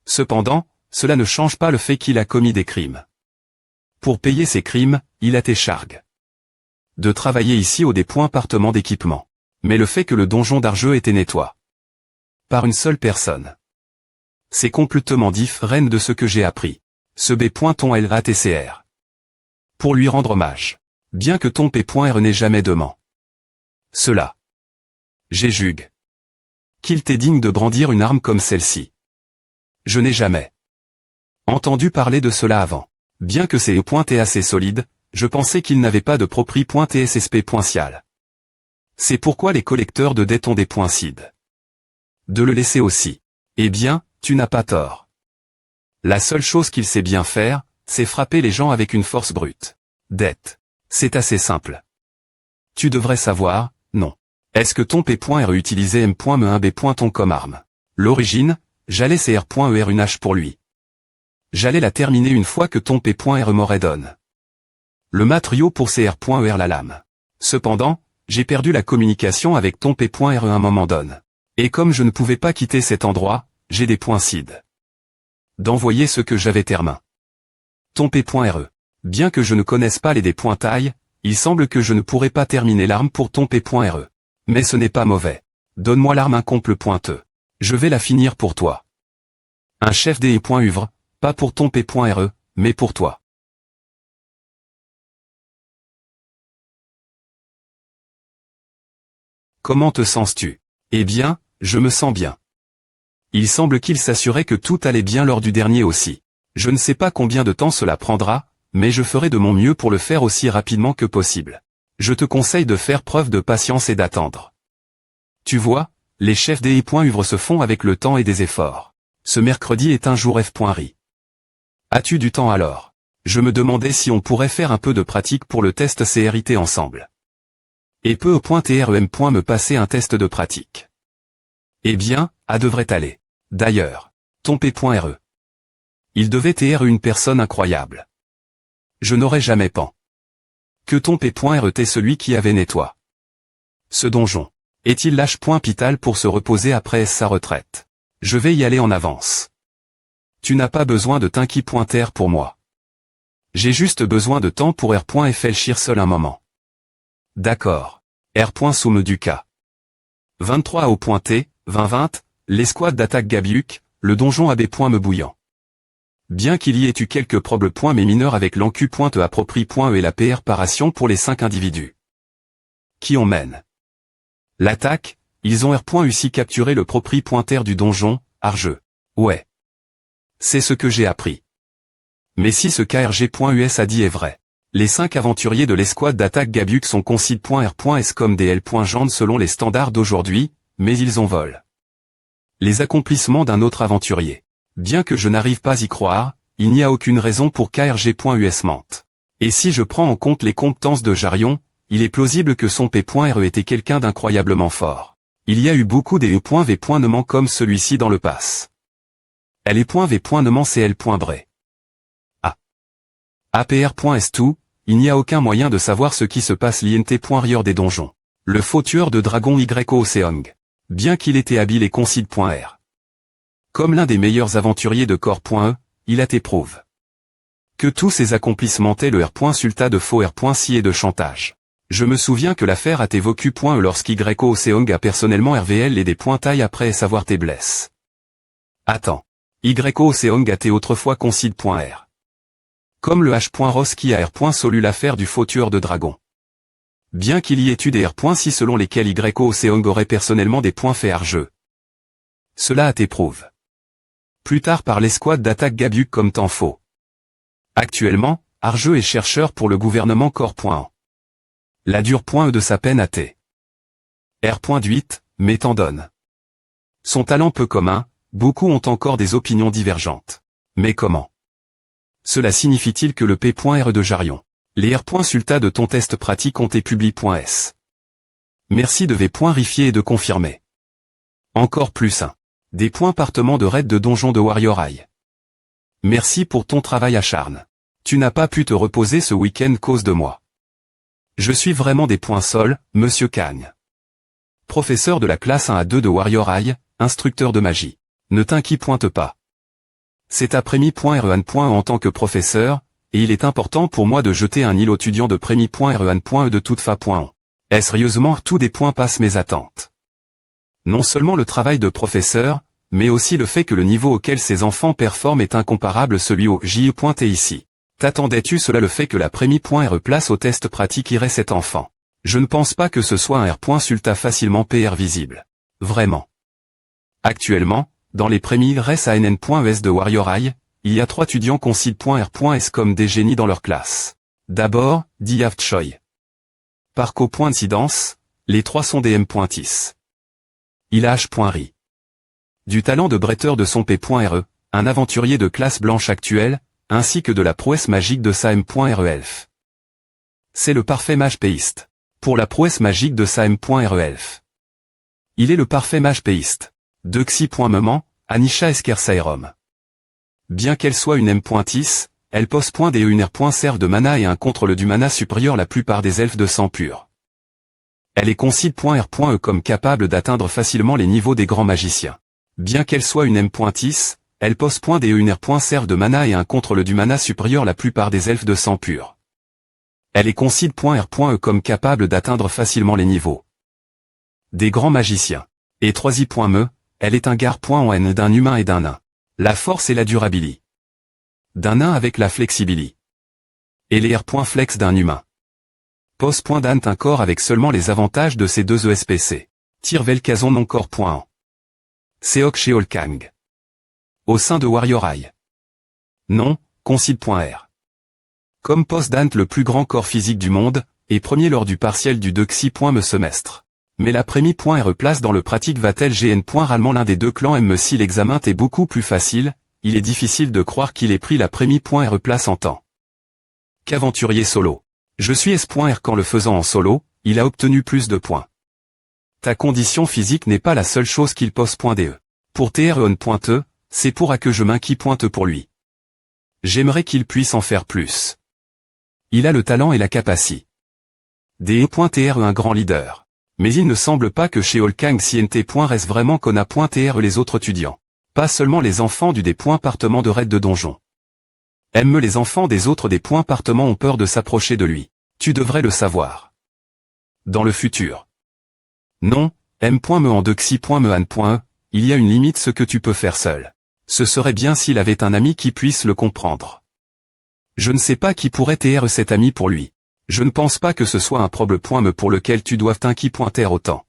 Cependant, cela ne change pas le fait qu'il a commis des crimes. Pour payer ses crimes, il a été charge de travailler ici au département d'équipement. Mais le fait que le donjon d'Arjeux était nettoyé par une seule personne, c'est complètement différent de ce que j'ai appris. Ce B.LATCR. Pour lui rendre hommage. Bien que ton P.R n'ait jamais demandé cela. J'ai jugé qu'il t'est digne de brandir une arme comme celle-ci. Je n'ai jamais entendu parler de cela avant. Bien que c'est E.T assez solide, je pensais qu'il n'avait pas de propri.TSSP.cial. C'est pourquoi les collecteurs de dettes ont des points CID. De le laisser aussi. Eh bien, tu n'as pas tort. La seule chose qu'il sait bien faire, c'est frapper les gens avec une force brute. Dette. C'est assez simple. Tu devrais savoir, non. Est-ce que ton P.R utilisait M.Me1B. comme arme? L'origine, j'allais c'est R.ER une hache pour lui. J'allais la terminer une fois que ton P.R m'aurait donné le matériau pour CR.ER la lame. Cependant, j'ai perdu la communication avec ton P.R à un moment donné. Et comme je ne pouvais pas quitter cet endroit, j'ai des points CID d'envoyer ce que j'avais termin. Ton P.R. Bien que je ne connaisse pas les dépointailles, il semble que je ne pourrais pas terminer l'arme pour ton P.R. Mais ce n'est pas mauvais. Donne-moi l'arme incomple pointeux. Je vais la finir pour toi. Un chef des.uvre, pas pour ton P.R, mais pour toi. Comment te sens-tu? Eh bien, je me sens bien. Il semble qu'il s'assurait que tout allait bien lors du dernier aussi. Je ne sais pas combien de temps cela prendra, mais je ferai de mon mieux pour le faire aussi rapidement que possible. Je te conseille de faire preuve de patience et d'attendre. Tu vois, les chefs des.uvre se font avec le temps et des efforts. Ce mercredi est un jour F.ri. As-tu du temps alors? Je me demandais si on pourrait faire un peu de pratique pour le test CRIT ensemble. Et peut .trem. me passer un test de pratique. Eh bien, à devrait aller. D'ailleurs, ton P.re. Il devait être une personne incroyable. Je n'aurais jamais pensé que ton P.re était celui qui avait nettoyé ce donjon. Est-il l'H.pital pour se reposer après sa retraite? Je vais y aller en avance. Tu n'as pas besoin de t'inquiéter pour moi. J'ai juste besoin de temps pour R.réfléchir seul un moment. D'accord. R.somme du cas. 23 au T, 20-20, l'escouade d'attaque Gabiuk, le donjon AB. Me bouillant. Bien qu'il y ait eu quelques problèmes mais mineurs avec l'encu.te approprie.e et la préparation pour les 5 individus qui on mène l'attaque, ils ont R.ussi capturé le propriétaire du donjon, Arjeux. Ouais. C'est ce que j'ai appris. Mais si ce KRG.us a dit est vrai, les 5 aventuriers de l'escouade d'attaque Gabiuk sont consid.R.s comme des L.gens selon les standards d'aujourd'hui, mais ils ont vol les accomplissements d'un autre aventurier. Bien que je n'arrive pas y croire, il n'y a aucune raison pour KRG.us mente. Et si je prends en compte les compétences de Jarion, il est plausible que son P.re était quelqu'un d'incroyablement fort. Il y a eu beaucoup des E.V. comme celui-ci dans le pass. L.V. CL.bre. APR.S2, il n'y a aucun moyen de savoir ce qui se passe l'INT.rieur des donjons. Le faux tueur de dragon YO Seong. Bien qu'il était habile et concide.r. Comme l'un des meilleurs aventuriers de corps.e, il a t'éprouve que tous ses accomplissements étaient le R.sulta de faux R.si et de chantage. Je me souviens que l'affaire a été vocu.e lorsqu'YO Seong a personnellement RVL et des pointailles après savoir tes blesses. Attends. YO Seong a été autrefois concide.r. Comme le H.Ross qui a R.solu l'affaire du faux tueur de dragon. Bien qu'il y ait eu des R.si selon lesquels YO Seong aurait personnellement des points faits Arjeux. Cela a t'éprouve plus tard par l'escouade d'attaque Gabiuk comme temps faux. Actuellement, Arjeux est chercheur pour le gouvernement corps.en. La dure.e de sa peine à T. R.8, mais t'en donne. Son talent peu commun, beaucoup ont encore des opinions divergentes. Mais comment? Cela signifie-t-il que le P.re de Jarion, les R.sulta de ton test pratique ont été publiés.s. Merci de V.rifier et de confirmer. Encore plus un. Des points partement de raid de donjon de Warrior Eye. Merci pour ton travail acharné. Tu n'as pas pu te reposer ce week-end cause de moi. Je suis vraiment des points sol, Monsieur Cagne. Professeur de la classe 1 à 2 de Warrior Eye, instructeur de magie. Ne t'inquiète pas. Cet après-midi.rean.e en tant que professeur, et il est important pour moi de jeter un îlot étudiant de prémi.rean.e de toute fa.on. Sérieusement tous des points passent mes attentes. Non seulement le travail de professeur, mais aussi le fait que le niveau auquel ces enfants performent est incomparable celui au JE pointé ici. T'attendais-tu cela le fait que la prémi.re place au test pratique irait cet enfant? Je ne pense pas que ce soit un R. Sulta facilement PR visible. Vraiment. Actuellement, dans les prémis res ANN.es de Warrior Eye, il y a 3 étudiants consid.R.S comme des génies dans leur classe. D'abord, Diav Choi. Par coïncidence, les 3 sont des M.is. Il a H.ri. Du talent de bretteur de son P.re, un aventurier de classe blanche actuelle, ainsi que de la prouesse magique de sa M.re elf. C'est le parfait mage péiste. Pour la prouesse magique de sa M.re elf. Il est le parfait mage péiste. De Xi.moment, Anisha Eskersairom. Bien qu'elle soit une M.is, elle pose .de une R. Serve de mana et un contre le du mana supérieur la plupart des elfes de sang pur. Elle est consid.R.e comme capable d'atteindre facilement les niveaux des grands magiciens. Bien qu'elle soit une M.is, elle pose .de une R. Serve de mana et un contre le du mana supérieur la plupart des elfes de sang pur. Elle est consid.R.e comme capable d'atteindre facilement les niveaux des grands magiciens. Et 3i.me, elle est un gar.en d'un humain et d'un nain. La force et la durabilité. D'un nain avec la flexibilité. Et les R.flex d'un humain. Pose.dant un corps avec seulement les avantages de ces deux ESPC. Tirvelkazon non corps.en. Seok Sheolkang. Au sein de Warrior Eye. Non, consid.r. Comme Post-Dant le plus grand corps physique du monde, et premier lors du partiel du 2xi.me semestre. Mais la prémi.re place dans le pratique va-t-elle gn. Rarement l'un des deux clans M si l'examen est beaucoup plus facile, il est difficile de croire qu'il ait pris la prémi.re place en temps qu'aventurier solo. Je suis S.R qu'en le faisant en solo, il a obtenu plus de points. Ta condition physique n'est pas la seule chose qu'il pose.de. Pour TREON.e, c'est pour que je m'inquiète pour lui. J'aimerais qu'il puisse en faire plus. Il a le talent et la capacité. DE.TRE un grand leader. Mais il ne semble pas que chez Olkang CNT. Reste vraiment qu'on a.TRE les autres étudiants. Pas seulement les enfants du département de raid de donjon. Aime les enfants des autres départements ont peur de s'approcher de lui. Tu devrais le savoir. Dans le futur. Non, M.me en 2xi.me, il y a une limite ce que tu peux faire seul. Ce serait bien s'il avait un ami qui puisse le comprendre. Je ne sais pas qui pourrait être cet ami pour lui. Je ne pense pas que ce soit un problème pour lequel tu dois t'inquiéter autant.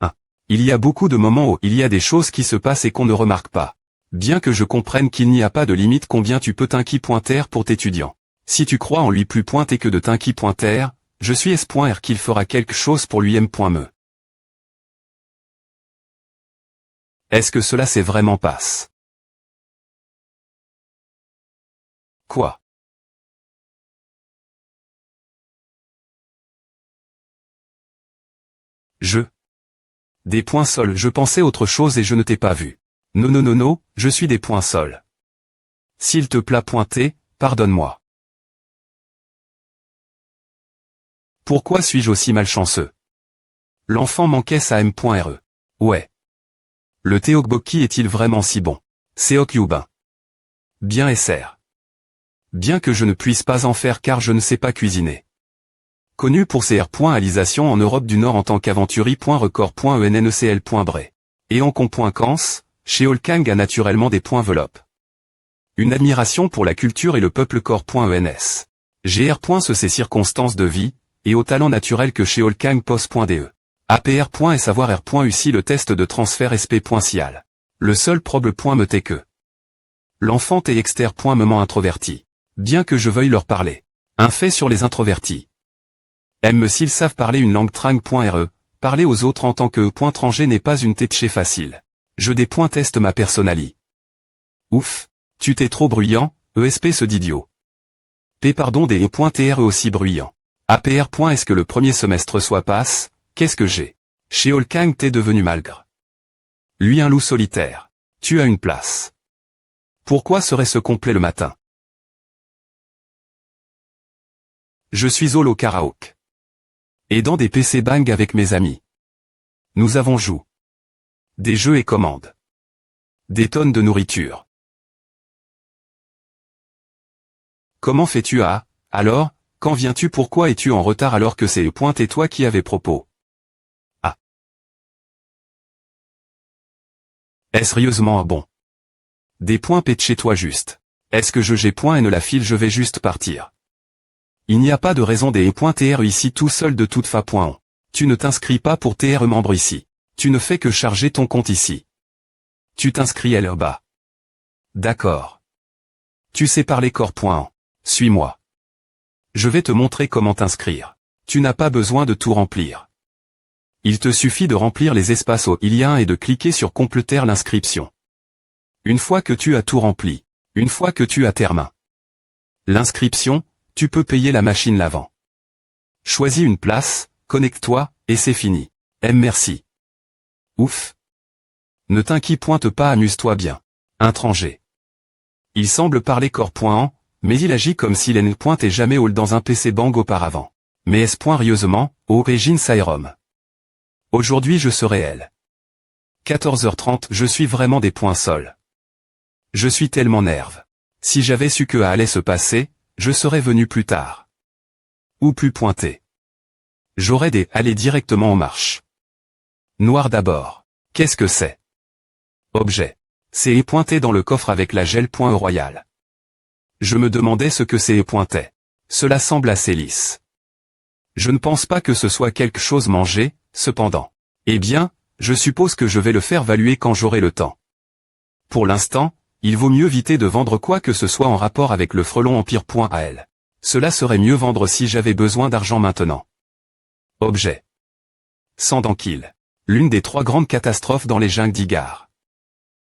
1. Il y a beaucoup de moments où il y a des choses qui se passent et qu'on ne remarque pas. Bien que je comprenne qu'il n'y a pas de limite combien tu peux t'inquiéter pour t'étudiant. Si tu crois en lui plus pointé que de t'inquiéter, je suis S.R qu'il fera quelque chose pour lui M.me. Est-ce que cela c'est vraiment passe? Quoi? Des points sols, je pensais autre chose et je ne t'ai pas vu. Non, je suis des points sols. S'il te plaît pointer, pardonne-moi. Pourquoi suis-je aussi malchanceux? L'enfant manquait sa M.re. Ouais. Le Teokbokki est-il vraiment si bon? Seok Yubin. Bien SR. Bien que je ne puisse pas en faire car je ne sais pas cuisiner. Connu pour ses R.alisation en Europe du Nord en tant qu'aventuri.record.ennecl.bre. Et en com.cans, chez Olkang a naturellement des points veloppes. Une admiration pour la culture et le peuple corps.ens. GR. Ces circonstances de vie, et au talent naturel que chez Olkang pose.de. APR. Et savoir R.uci le test de transfert SP.cial. Le seul problème est que l'enfant est externe.ment introverti. Bien que je veuille leur parler. Un fait sur les introvertis. Même s'ils savent parler une langue trang.re, parler aux autres en tant que .tranger n'est pas une tête facile. Je teste ma personnalité. Ouf, tu t'es trop bruyant, ESP ce d'idiot. Pardon des .TRE aussi bruyant. APR. Est-ce que le premier semestre soit passe, qu'est-ce que j'ai? Chez Olkang t'es devenu malgre. Lui un loup solitaire. Tu as une place. Pourquoi serait-ce complet le matin? Je suis au karaoke. Et dans des PC bang avec mes amis. Nous avons joué. Des jeux et commandes. Des tonnes de nourriture. Comment fais-tu à... Alors, quand viens-tu? Pourquoi es-tu en retard alors que c'est et toi qui avais propos? Ah. Est-ce sérieusement bon? Des points pète chez toi juste. Est-ce que j'ai point et ne la file je vais juste partir. Il n'y a pas de raison des .tr ici tout seul de toute fa.on. Tu ne t'inscris pas pour TR membre ici. Tu ne fais que charger ton compte ici. Tu t'inscris là-bas. D'accord. Tu sais parler corps.en. Suis-moi. Je vais te montrer comment t'inscrire. Tu n'as pas besoin de tout remplir. Il te suffit de remplir les espaces au il y a un et de cliquer sur compléter l'inscription. Une fois que tu as tout rempli, une fois que tu as terminé l'inscription, tu peux payer la machine l'avant. Choisis une place, connecte-toi, et c'est fini. Merci. Ouf. Ne t'inquiète pas, amuse-toi bien. Intranger. Il semble parler corps.en, mais il agit comme s'il n'était jamais all dans un PC Bang auparavant. Mais est-ce rieusement, origine Sairom. Aujourd'hui je serai elle. 14h30 je suis vraiment des points sols. Je suis tellement nerve. Si j'avais su que allait se passer, je serais venu plus tard. Ou plus pointé. J'aurais aller directement en marche. Noir d'abord. Qu'est-ce que c'est? Objet. C'est pointé dans le coffre avec la gel royal. Je me demandais ce que c'est pointait. Cela semble assez lisse. Je ne pense pas que ce soit quelque chose mangé, cependant. Eh bien, je suppose que je vais le faire valuer quand j'aurai le temps. Pour l'instant, il vaut mieux éviter de vendre quoi que ce soit en rapport avec le frelon empire.al. Cela serait mieux vendre si j'avais besoin d'argent maintenant. Objet. Sang d'Anquil. L'une des 3 grandes catastrophes dans les jungles d'Igar.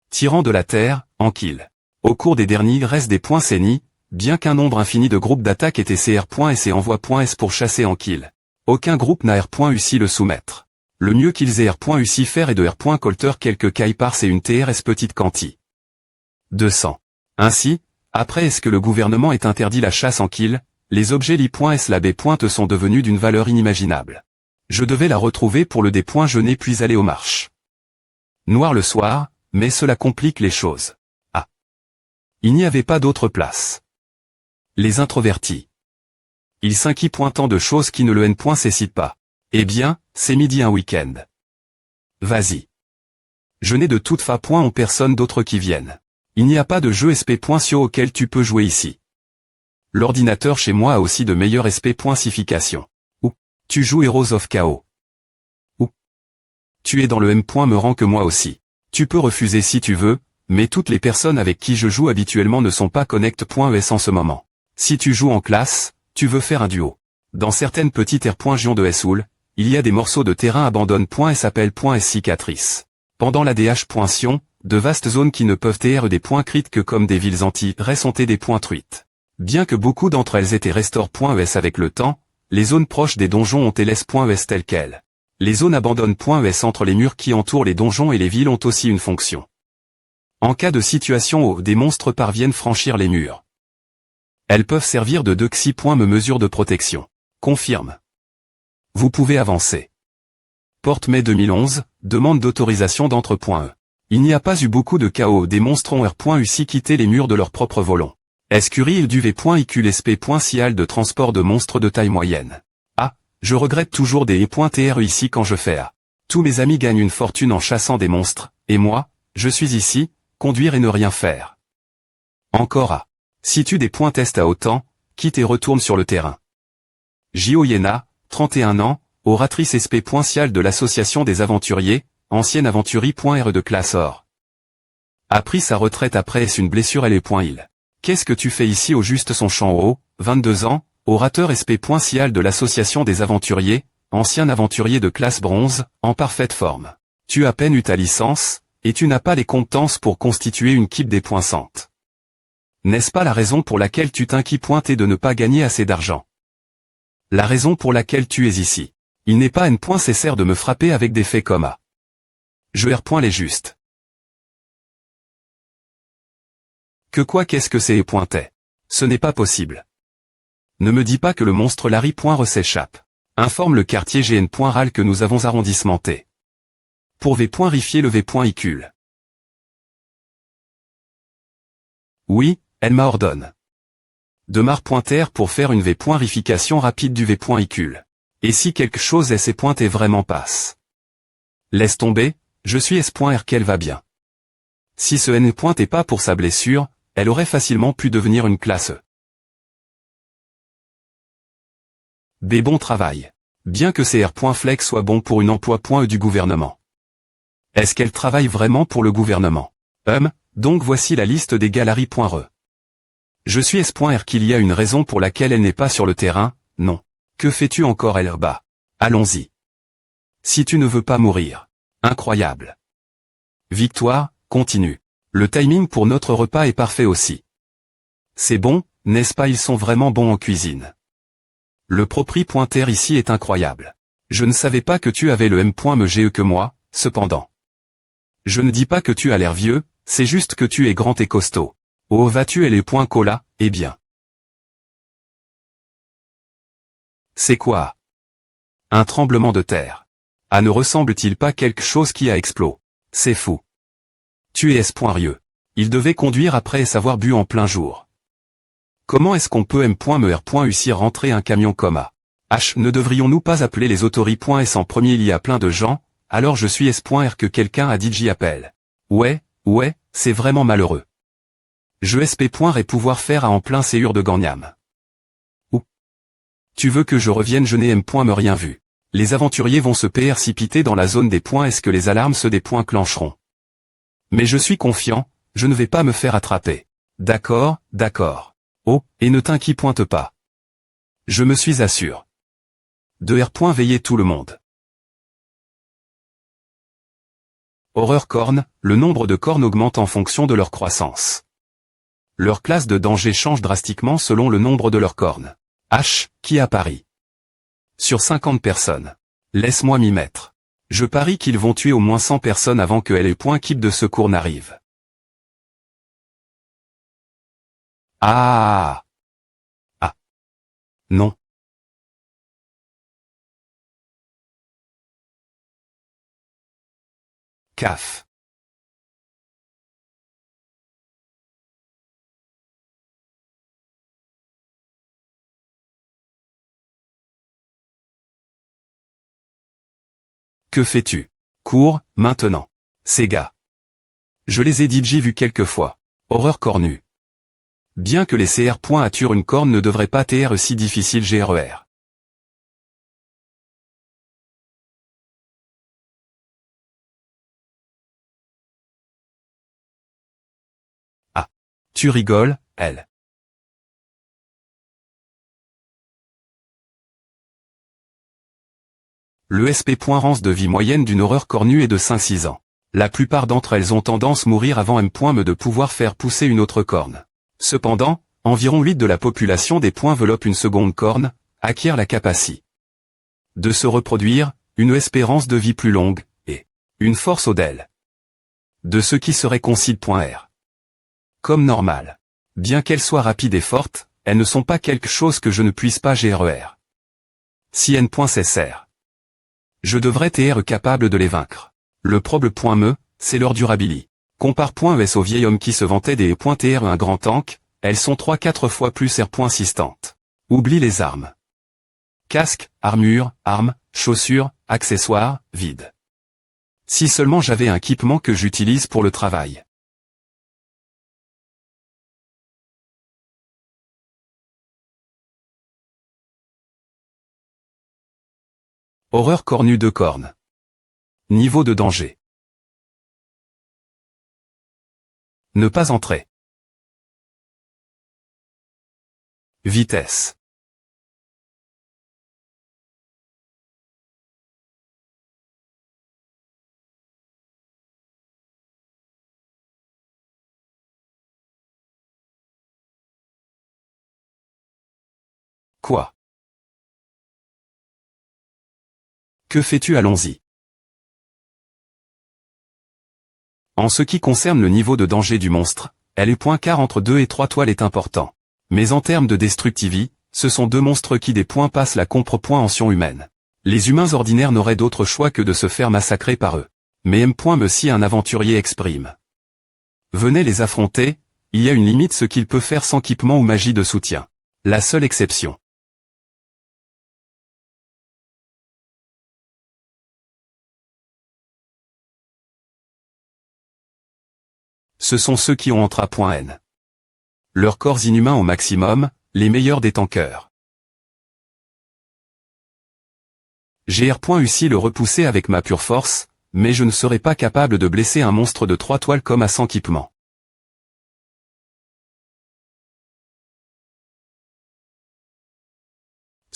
Tirant de la terre, Anquil. Au cours des derniers restent des points CENI, bien qu'un nombre infini de groupes d'attaque ait CR.S et envoie.S pour chasser Anquil. Aucun groupe n'a R.UCI le soumettre. Le mieux qu'ils aient R.UCI faire est de R.Colter quelques cailles-pars et une TRS petite quanti. 200. Ainsi, après est-ce que le gouvernement ait interdit la chasse en kill, les objets li.s la B. sont devenus d'une valeur inimaginable. Je devais la retrouver pour le je n'ai puis aller aux marches. Noir le soir, mais cela complique les choses. Ah. Il n'y avait pas d'autre place. Les introvertis. Ils s'inquient tant de choses qui ne le n.cécitent pas. Eh bien, c'est midi un week-end. Vas-y. Je n'ai de toute en personne d'autre qui vienne. Il n'y a pas de jeu SP.cio auquel tu peux jouer ici. L'ordinateur chez moi a aussi de meilleures SP.sification. Ou, tu joues Heroes of Chaos. Ou, tu es dans le me rend que moi aussi. Tu peux refuser si tu veux, mais toutes les personnes avec qui je joue habituellement ne sont pas connect.es en ce moment. Si tu joues en classe, tu veux faire un duo. Dans certaines petites R.Gion de Soul, il y a des morceaux de terrain abandonne.s appel.s cicatrice. Pendant la DH.sion, de vastes zones qui ne peuvent être des points critiques que comme des villes anti-res sont des points truites. Bien que beaucoup d'entre elles étaient restore.es avec le temps, les zones proches des donjons ont ls.es telles quelles. Les zones abandonne.es entre les murs qui entourent les donjons et les villes ont aussi une fonction. En cas de situation où des monstres parviennent franchir les murs, elles peuvent servir de doxy. Mesure de protection. Confirme. Vous pouvez avancer. Porte mai 2011, demande d'autorisation d'entre.e. Il n'y a pas eu beaucoup de chaos, des monstres ont R.UCI quitté les murs de leur propre volant. Escurie il du V.IQLSP.cial de transport de monstres de taille moyenne. Ah, je regrette toujours des E.TR ici quand je fais A. Tous mes amis gagnent une fortune en chassant des monstres, et moi, je suis ici, conduire et ne rien faire. Encore A. Si tu des points test à autant, quitte et retourne sur le terrain. J.O. Yena, 31 ans, oratrice SP.cial de l'association des aventuriers, ancienne aventurie.re de classe or. A pris sa retraite après une blessure il. Qu'est-ce que tu fais ici au juste son champ haut, 22 ans, orateur SP.cial de l'association des aventuriers, ancien aventurier de classe bronze, en parfaite forme. Tu as à peine eu ta licence, et tu n'as pas les compétences pour constituer une équipe dépoinçante. N'est-ce pas la raison pour laquelle tu t'inquiètes de ne pas gagner assez d'argent? La raison pour laquelle tu es ici. Il n'est pas nécessaire de me frapper avec des faits comme A. Je les justes. Que quoi qu'est-ce que c'est pointait? Ce n'est pas possible. Ne me dis pas que le monstre Larry s'échappe. Informe le quartier GN.RAL que nous avons arrondissementé. Pour V.rifier le V.icule. Oui, elle m'ordonne. Demar.r pour faire une v.rification rapide du v.icule. Et si quelque chose s.est vraiment passe. Laisse tomber, je suis s.r qu'elle va bien. Si ce n point est pas pour sa blessure, elle aurait facilement pu devenir une classe E. B. Bon travail. Bien que cr.flex soit bon pour une emploi.e du gouvernement. Est-ce qu'elle travaille vraiment pour le gouvernement? Donc voici la liste des galeries.re. Je suis s.r qu'il y a une raison pour laquelle elle n'est pas sur le terrain, non. Que fais-tu encore Elba? Allons-y. Si tu ne veux pas mourir. Incroyable. Victoire, continue. Le timing pour notre repas est parfait aussi. C'est bon, n'est-ce pas? Ils sont vraiment bons en cuisine. Le propri.r ici est incroyable. Je ne savais pas que tu avais le m.mge que moi, cependant. Je ne dis pas que tu as l'air vieux, c'est juste que tu es grand et costaud. Oh vas-tu et les points cola, eh bien. C'est quoi? Un tremblement de terre. Ah ne ressemble-t-il pas quelque chose qui a explosé? C'est fou. Tu es s.rieux. Il devait conduire après avoir bu en plein jour. Comment est-ce qu'on peut m.mer.uci rentrer un camion coma? Ne devrions-nous pas appeler les autori.s en premier? Il y a plein de gens, alors je suis s.r que quelqu'un a dit j'y appelle. Ouais, c'est vraiment malheureux. Je sp.r et pouvoir faire à en plein séur de Gangnam. Ou. Tu veux que je revienne? Je n'ai m.me rien vu. Les aventuriers vont se précipiter dans la zone des points. Est-ce que les alarmes se des points clencheront? Mais je suis confiant, je ne vais pas me faire attraper. D'accord. Oh, et ne t'inquiète pas. Je me suis assuré. De R. Veillez tout le monde. Horreur cornes, le nombre de cornes augmente en fonction de leur croissance. Leur classe de danger change drastiquement selon le nombre de leurs cornes. Qui à Paris? Sur 50 personnes. Laisse-moi m'y mettre. Je parie qu'ils vont tuer au moins 100 personnes avant que les équipe de secours n'arrive. Ah. Non. CAF. Que fais-tu? Cours, maintenant. Ces gars. Je les ai DJ vus quelques fois. Horreur cornue. Bien que les CR. Atturent une corne ne devrait pas être si difficile GRER. Ah. Tu rigoles, elle. Le SP.rance de vie moyenne d'une horreur cornue est de 5-6 ans. La plupart d'entre elles ont tendance à mourir avant M.me de pouvoir faire pousser une autre corne. Cependant, environ 8 de la population des points développe une seconde corne, acquiert la capacité de se reproduire, une espérance de vie plus longue, et une force au d'elle. De ce qui serait concile.r. Comme normal. Bien qu'elles soient rapides et fortes, elles ne sont pas quelque chose que je ne puisse pas GRER. Si n.cessr. Je devrais être capable de les vaincre. Le problème.me, c'est leur durabilité. Compare.es au vieil homme qui se vantait des .tr un grand tank, elles sont 3-4 fois plus R.sistantes. Oublie les armes. Casque, armure, armes, chaussures, accessoires, vide. Si seulement j'avais un équipement que j'utilise pour le travail. Horreur cornue de cornes. Niveau de danger. Ne pas entrer. Vitesse. Quoi? Que fais-tu? Allons-y. En ce qui concerne le niveau de danger du monstre, elle est .4 entre 2 et 3 toiles est important. Mais en termes de destructivité, ce sont deux monstres qui des points passent la compréhension humaine. Les humains ordinaires n'auraient d'autre choix que de se faire massacrer par eux. Mais M.me si un aventurier exprime. Venez les affronter, il y a une limite ce qu'il peut faire sans équipement ou magie de soutien. La seule exception. Ce sont ceux qui ont entre A.N. Leurs corps inhumains au maximum, les meilleurs des tankers. J'ai réussi le repousser avec ma pure force, mais je ne serais pas capable de blesser un monstre de 3 toiles comme à 100 équipements.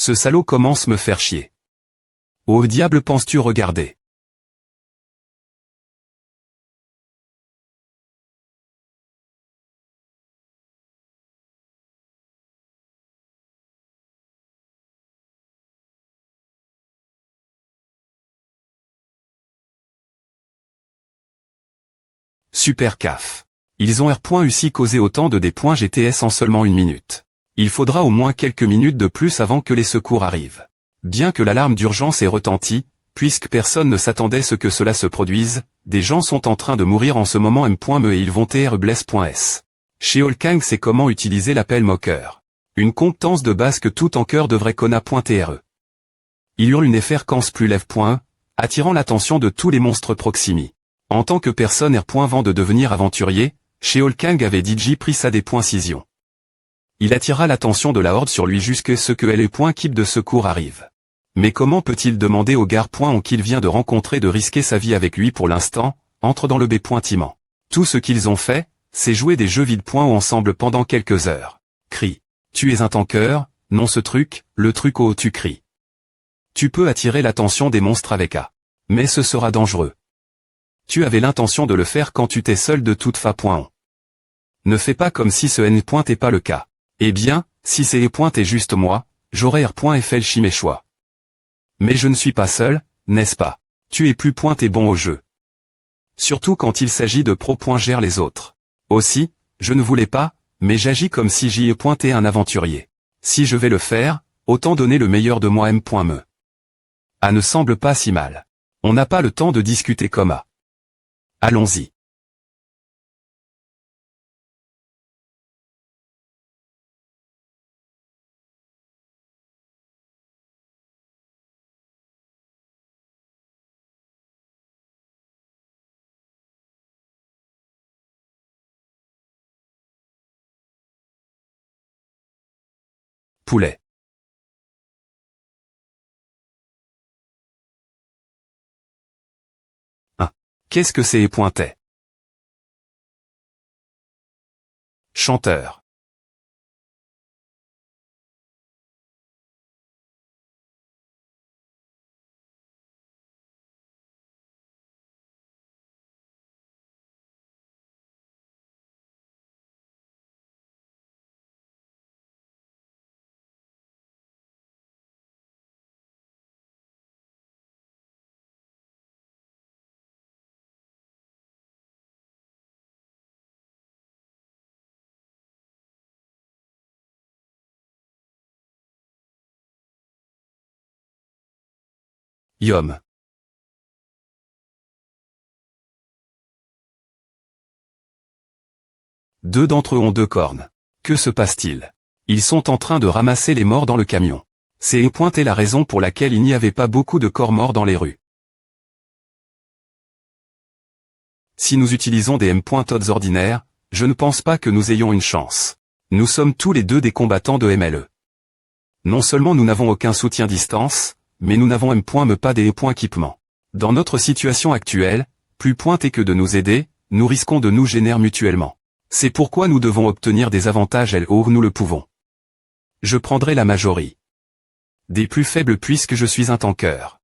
Ce salaud commence me faire chier. Au diable penses-tu regarder? Super CAF. Ils ont réussi causé autant de des points GTS en seulement 1 minute. Il faudra au moins quelques minutes de plus avant que les secours arrivent. Bien que l'alarme d'urgence ait retenti, puisque personne ne s'attendait à ce que cela se produise, des gens sont en train de mourir en ce moment M.me et ils vont bless.s. Chez Holkang c'est comment utiliser l'appel moqueur. Une compétence de base que tout tanker devrait connaître.tre. Il hurle une fréquence plus lève. Attirant l'attention de tous les monstres proximi. En tant que personne vent de devenir aventurier, chez Holkang avait DJ pris sa décision. Il attira l'attention de la horde sur lui jusqu'à ce que keep de secours arrive. Mais comment peut-il demander au gars qu'il vient de rencontrer de risquer sa vie avec lui pour l'instant, entre dans le B.Timent. Tout ce qu'ils ont fait, c'est jouer des jeux vides ensemble pendant quelques heures. Crie. Tu es un tanker, non ce truc, le truc où tu cries. Tu peux attirer l'attention des monstres avec A. Mais ce sera dangereux. Tu avais l'intention de le faire quand tu t'es seul de toute façon. Ne fais pas comme si ce n'est pas le cas. Eh bien, si c'est est juste moi, j'aurais fait mes choix. Mais je ne suis pas seul, n'est-ce pas? Tu es plus bon au jeu. Surtout quand il s'agit de gère les autres. Aussi, je ne voulais pas, mais j'agis comme si j'y ai un aventurier. Si je vais le faire, autant donner le meilleur de moi M.me. A ne semble pas si mal. On n'a pas le temps de discuter comme A. Allons-y. Poulet. Qu'est-ce que c'est pointait? Chanteur. Yom. Deux d'entre eux ont 2 cornes. Que se passe-t-il? Ils sont en train de ramasser les morts dans le camion. C'est la raison pour laquelle il n'y avait pas beaucoup de corps morts dans les rues. Si nous utilisons des M.Tods ordinaires, je ne pense pas que nous ayons une chance. Nous sommes tous les deux des combattants de MLE. Non seulement nous n'avons aucun soutien distance, mais nous n'avons M.me pas des équipements. Dans notre situation actuelle, plus est que de nous aider, nous risquons de nous gêner mutuellement. C'est pourquoi nous devons obtenir des avantages où nous le pouvons. Je prendrai la majorité des plus faibles puisque je suis un tanker.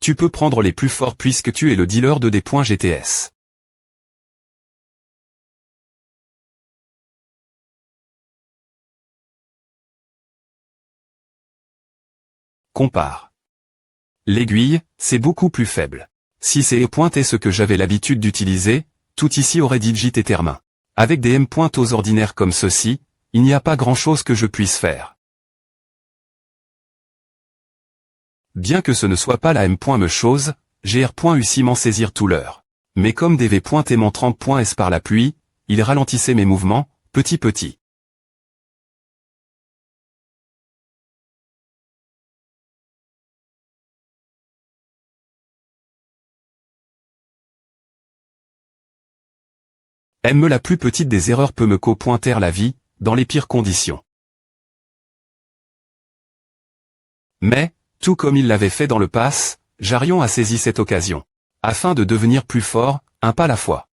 Tu peux prendre les plus forts puisque tu es le dealer de des points GTS. Compare. L'aiguille, c'est beaucoup plus faible. Si c'est est ce que j'avais l'habitude d'utiliser, tout ici aurait digit et termin. Avec des M.os ordinaires comme ceci, il n'y a pas grand-chose que je puisse faire. Bien que ce ne soit pas la M.me chose, j'ai eu m'en saisir tout l'heure. Mais comme des V.aimant 30.s par la pluie, il ralentissait mes mouvements, Petit. M la plus petite des erreurs peut me co-pointer la vie, dans les pires conditions. Mais, tout comme il l'avait fait dans le pass, Jarion a saisi cette occasion. Afin de devenir plus fort, un pas à la fois.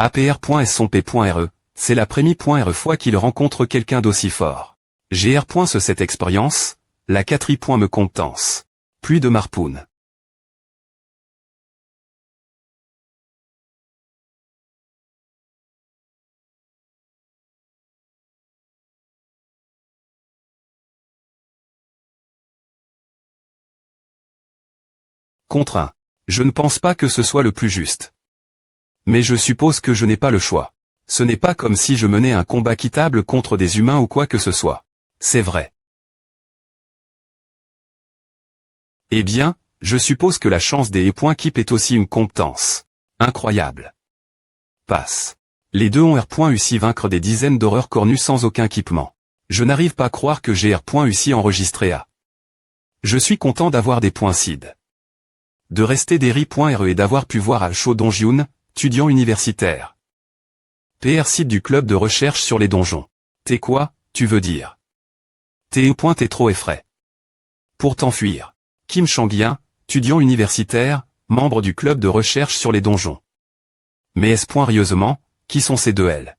APR.S son P.re, c'est la prémie.re fois qu'il rencontre quelqu'un d'aussi fort. GR. Cette expérience, la 4i. Me comptance. Pluie de marpoune. Contre 1. Je ne pense pas que ce soit le plus juste. Mais je suppose que je n'ai pas le choix. Ce n'est pas comme si je menais un combat quittable contre des humains ou quoi que ce soit. C'est vrai. Eh bien, je suppose que la chance des E.Keep est aussi une compétence. Incroyable. Passe. Les deux ont R.U vaincre des dizaines d'horreurs cornues sans aucun équipement. Je n'arrive pas à croire que j'ai R.U enregistré à. Je suis content d'avoir des points seed. De rester des ri.re et d'avoir pu voir Al Cho Dongyun, étudiant universitaire. PR site du club de recherche sur les donjons. T'es quoi, tu veux dire? T'es trop effrayé. Pour t'enfuir. Kim Changyan, étudiant universitaire, membre du club de recherche sur les donjons. Mais rieusement, qui sont ces deux L?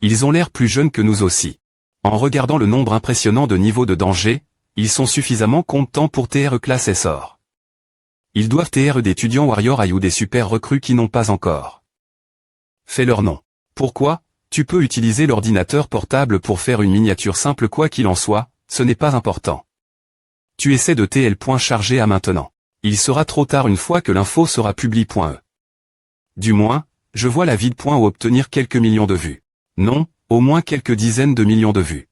Ils ont l'air plus jeunes que nous aussi. En regardant le nombre impressionnant de niveaux de danger, ils sont suffisamment compétents pour TR classe SOR. Ils doivent TR d'étudiants Warrior High ou des super recrues qui n'ont pas encore fait leur nom. Pourquoi? Tu peux utiliser l'ordinateur portable pour faire une miniature simple quoi qu'il en soit, ce n'est pas important. Tu essaies de TL. Charger à maintenant. Il sera trop tard une fois que l'info sera publie.e. Du moins, je vois la vide. Ou obtenir quelques millions de vues. Non, au moins quelques dizaines de millions de vues.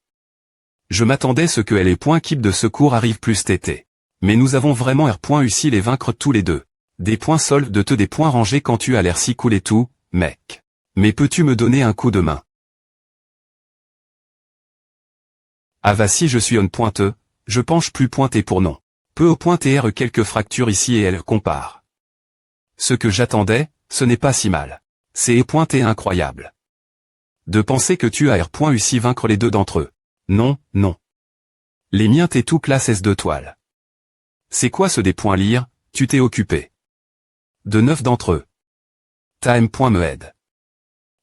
Je m'attendais ce que LE.Keep de secours arrive plus TT. Mais nous avons vraiment R.U les vaincre tous les deux. Des points soldes de te des points rangés quand tu as l'air si cool et tout, mec. Mais peux-tu me donner un coup de main? Ah va si je suis on pointeux, je penche plus pointé pour non. Peu au pointer quelques fractures ici et elle compare. Ce que j'attendais, ce n'est pas si mal. C'est pointé incroyable. De penser que tu as R.U vaincre les deux d'entre eux. Non. Les miens t'es tout classe S de toile. C'est quoi ce des points lire, tu t'es occupé. De 9 d'entre eux. Ta M. Me aide.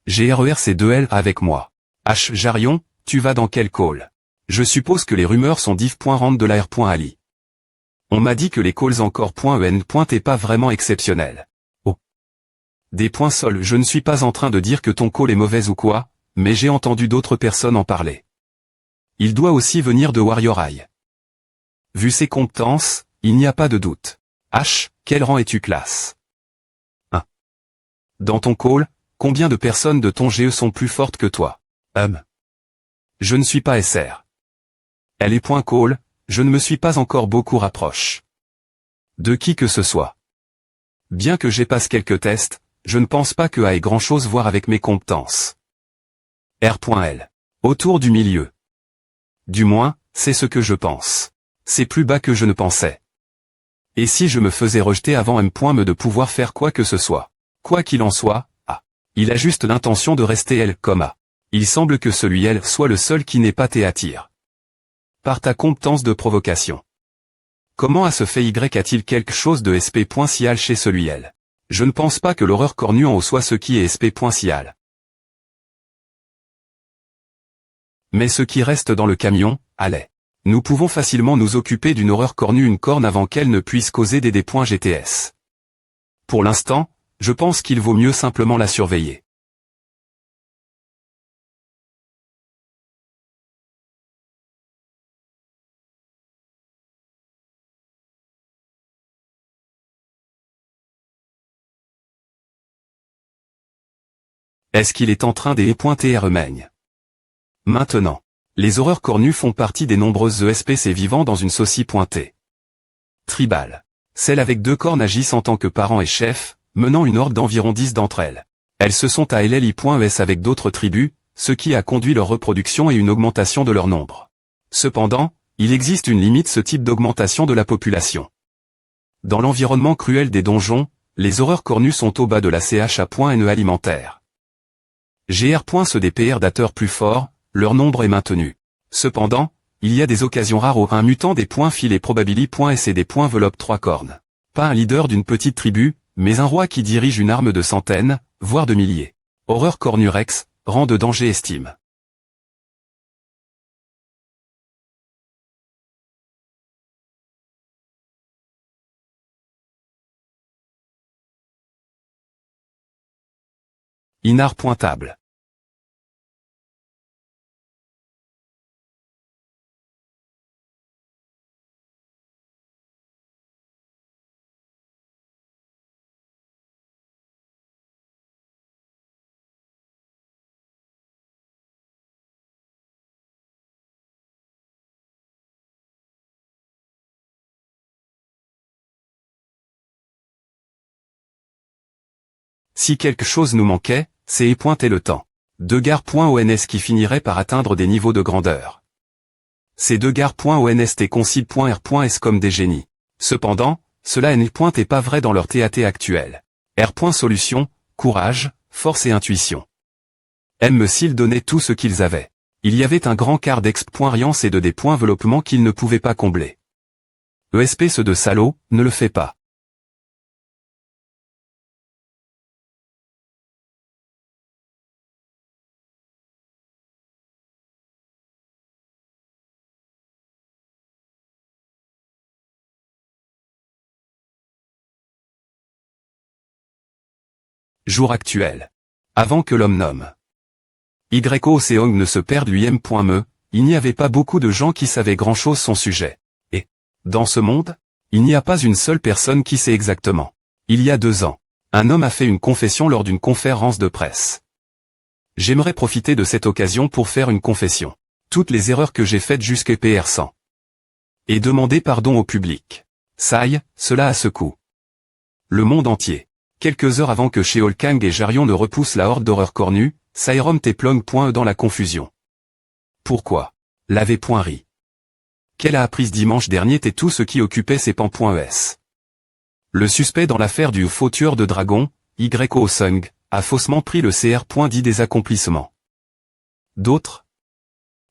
GRER ces deux L avec moi. H. Jarion, tu vas dans quel call? Je suppose que les rumeurs sont div. Rente de la R.Ali. On m'a dit que les calls encore .en. T'es pas vraiment exceptionnel. Oh. Des points sols, je ne suis pas en train de dire que ton call est mauvais ou quoi, mais j'ai entendu d'autres personnes en parler. Il doit aussi venir de Warrior High. Vu ses compétences, il n'y a pas de doute. H, quel rang es-tu classe? 1. Dans ton call, combien de personnes de ton GE sont plus fortes que toi? Je ne suis pas SR. Elle est point call, je ne me suis pas encore beaucoup rapproché. De qui que ce soit. Bien que j'ai passé quelques tests, je ne pense pas que A ait grand chose voir avec mes compétences. R.L. Autour du milieu. Du moins, c'est ce que je pense. C'est plus bas que je ne pensais. Et si je me faisais rejeter avant M. Me de pouvoir faire quoi que ce soit? Quoi qu'il en soit, A. Il a juste l'intention de rester L comme A. Il semble que celui L soit le seul qui n'ait pas T attire. Par ta compétence de provocation. Comment a se fait Y a-t-il quelque chose de SP.Cial chez celui L? Je ne pense pas que l'horreur cornue en haut soit ce qui est SP.Cial. Mais ce qui reste dans le camion, allez. Nous pouvons facilement nous occuper d'une horreur cornue une corne avant qu'elle ne puisse causer des points GTS. Pour l'instant, je pense qu'il vaut mieux simplement la surveiller. Est-ce qu'il est en train de pointer Remagne? Maintenant. Les horreurs cornues font partie des nombreuses ESPC vivant dans une société tribale. Celles avec 2 cornes agissent en tant que parents et chefs, menant une horde d'environ 10 d'entre elles. Elles se sont à LLI.es avec d'autres tribus, ce qui a conduit leur reproduction et une augmentation de leur nombre. Cependant, il existe une limite ce type d'augmentation de la population. Dans l'environnement cruel des donjons, les horreurs cornues sont au bas de la CHA.NE alimentaire. GR.CDPR dateur plus fort, leur nombre est maintenu. Cependant, il y a des occasions rares où un mutant des points fil et probabili.s et des points veloppe 3 cornes. Pas un leader d'une petite tribu, mais un roi qui dirige une arme de centaines, voire de milliers. Horreur cornue Rex, rang de danger estime. Inar pointable. Si quelque chose nous manquait, c'est épointer le temps. 2 gare.ons qui finirait par atteindre des niveaux de grandeur. Ces 2 gare.onst concile.r.s comme des génies. Cependant, cela n'est pas vrai dans leur TAT actuel. R.solution, courage, force et intuition. M. s'ils donnaient tout ce qu'ils avaient. Il y avait un grand quart d'exp.riance et de des points enveloppement qu'ils ne pouvaient pas combler. ESP ce de salaud, ne le fait pas. Jour actuel. Avant que l'homme nomme. YO Seong ne se perde lui-même.me, il n'y avait pas beaucoup de gens qui savaient grand-chose son sujet. Et, dans ce monde, il n'y a pas une seule personne qui sait exactement. Il y a 2 ans, un homme a fait une confession lors d'une conférence de presse. J'aimerais profiter de cette occasion pour faire une confession. Toutes les erreurs que j'ai faites jusqu'à PR100. Et demander pardon au public. Ça y, cela a ce coup. Le monde entier. Quelques heures avant que Sheol Kang et Jarion ne repoussent la horde d'horreurs cornues, Sairom Teplong.e dans la confusion. Pourquoi? L'avait.ri. Qu'elle a appris ce dimanche dernier et tout ce qui occupait ses pans.es. Le suspect dans l'affaire du faux tueur de dragon, YO Sung, a faussement pris le CR.dit des accomplissements. D'autres?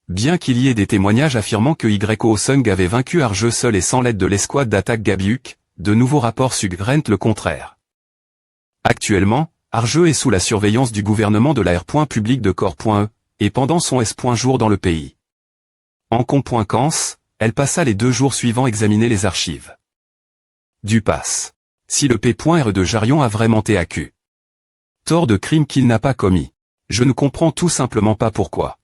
Bien qu'il y ait des témoignages affirmant que YO Sung avait vaincu Arjeu seul et sans l'aide de l'escouade d'attaque Gabiuk, de nouveaux rapports suggèrent le contraire. Actuellement, Arjeu est sous la surveillance du gouvernement de la R.public de Corps.e, et pendant son S.jour dans le pays. En com.cans, elle passa les 2 jours suivants examiner les archives. Du passe. Si le P.R de Jarion a vraiment TAQ. Tort de crime qu'il n'a pas commis. Je ne comprends tout simplement pas pourquoi.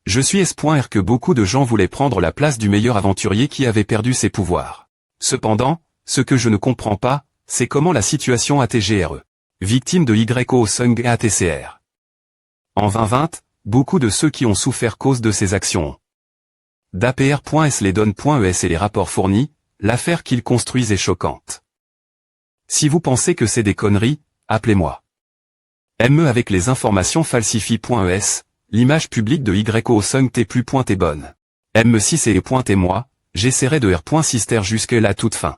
Je suis S.R que beaucoup de gens voulaient prendre la place du meilleur aventurier qui avait perdu ses pouvoirs. Cependant, ce que je ne comprends pas, c'est comment la situation ATGRE. Victime de YO Sung et ATCR. En 2020, beaucoup de ceux qui ont souffert cause de ces actions ont. d'APR.s les donne.es et les rapports fournis, l'affaire qu'ils construisent est choquante. Si vous pensez que c'est des conneries, appelez-moi. ME avec les informations falsifie.es, l'image publique de YO Sung est bonne. M6 et moi, j'essaierai de R.sister jusque la toute fin.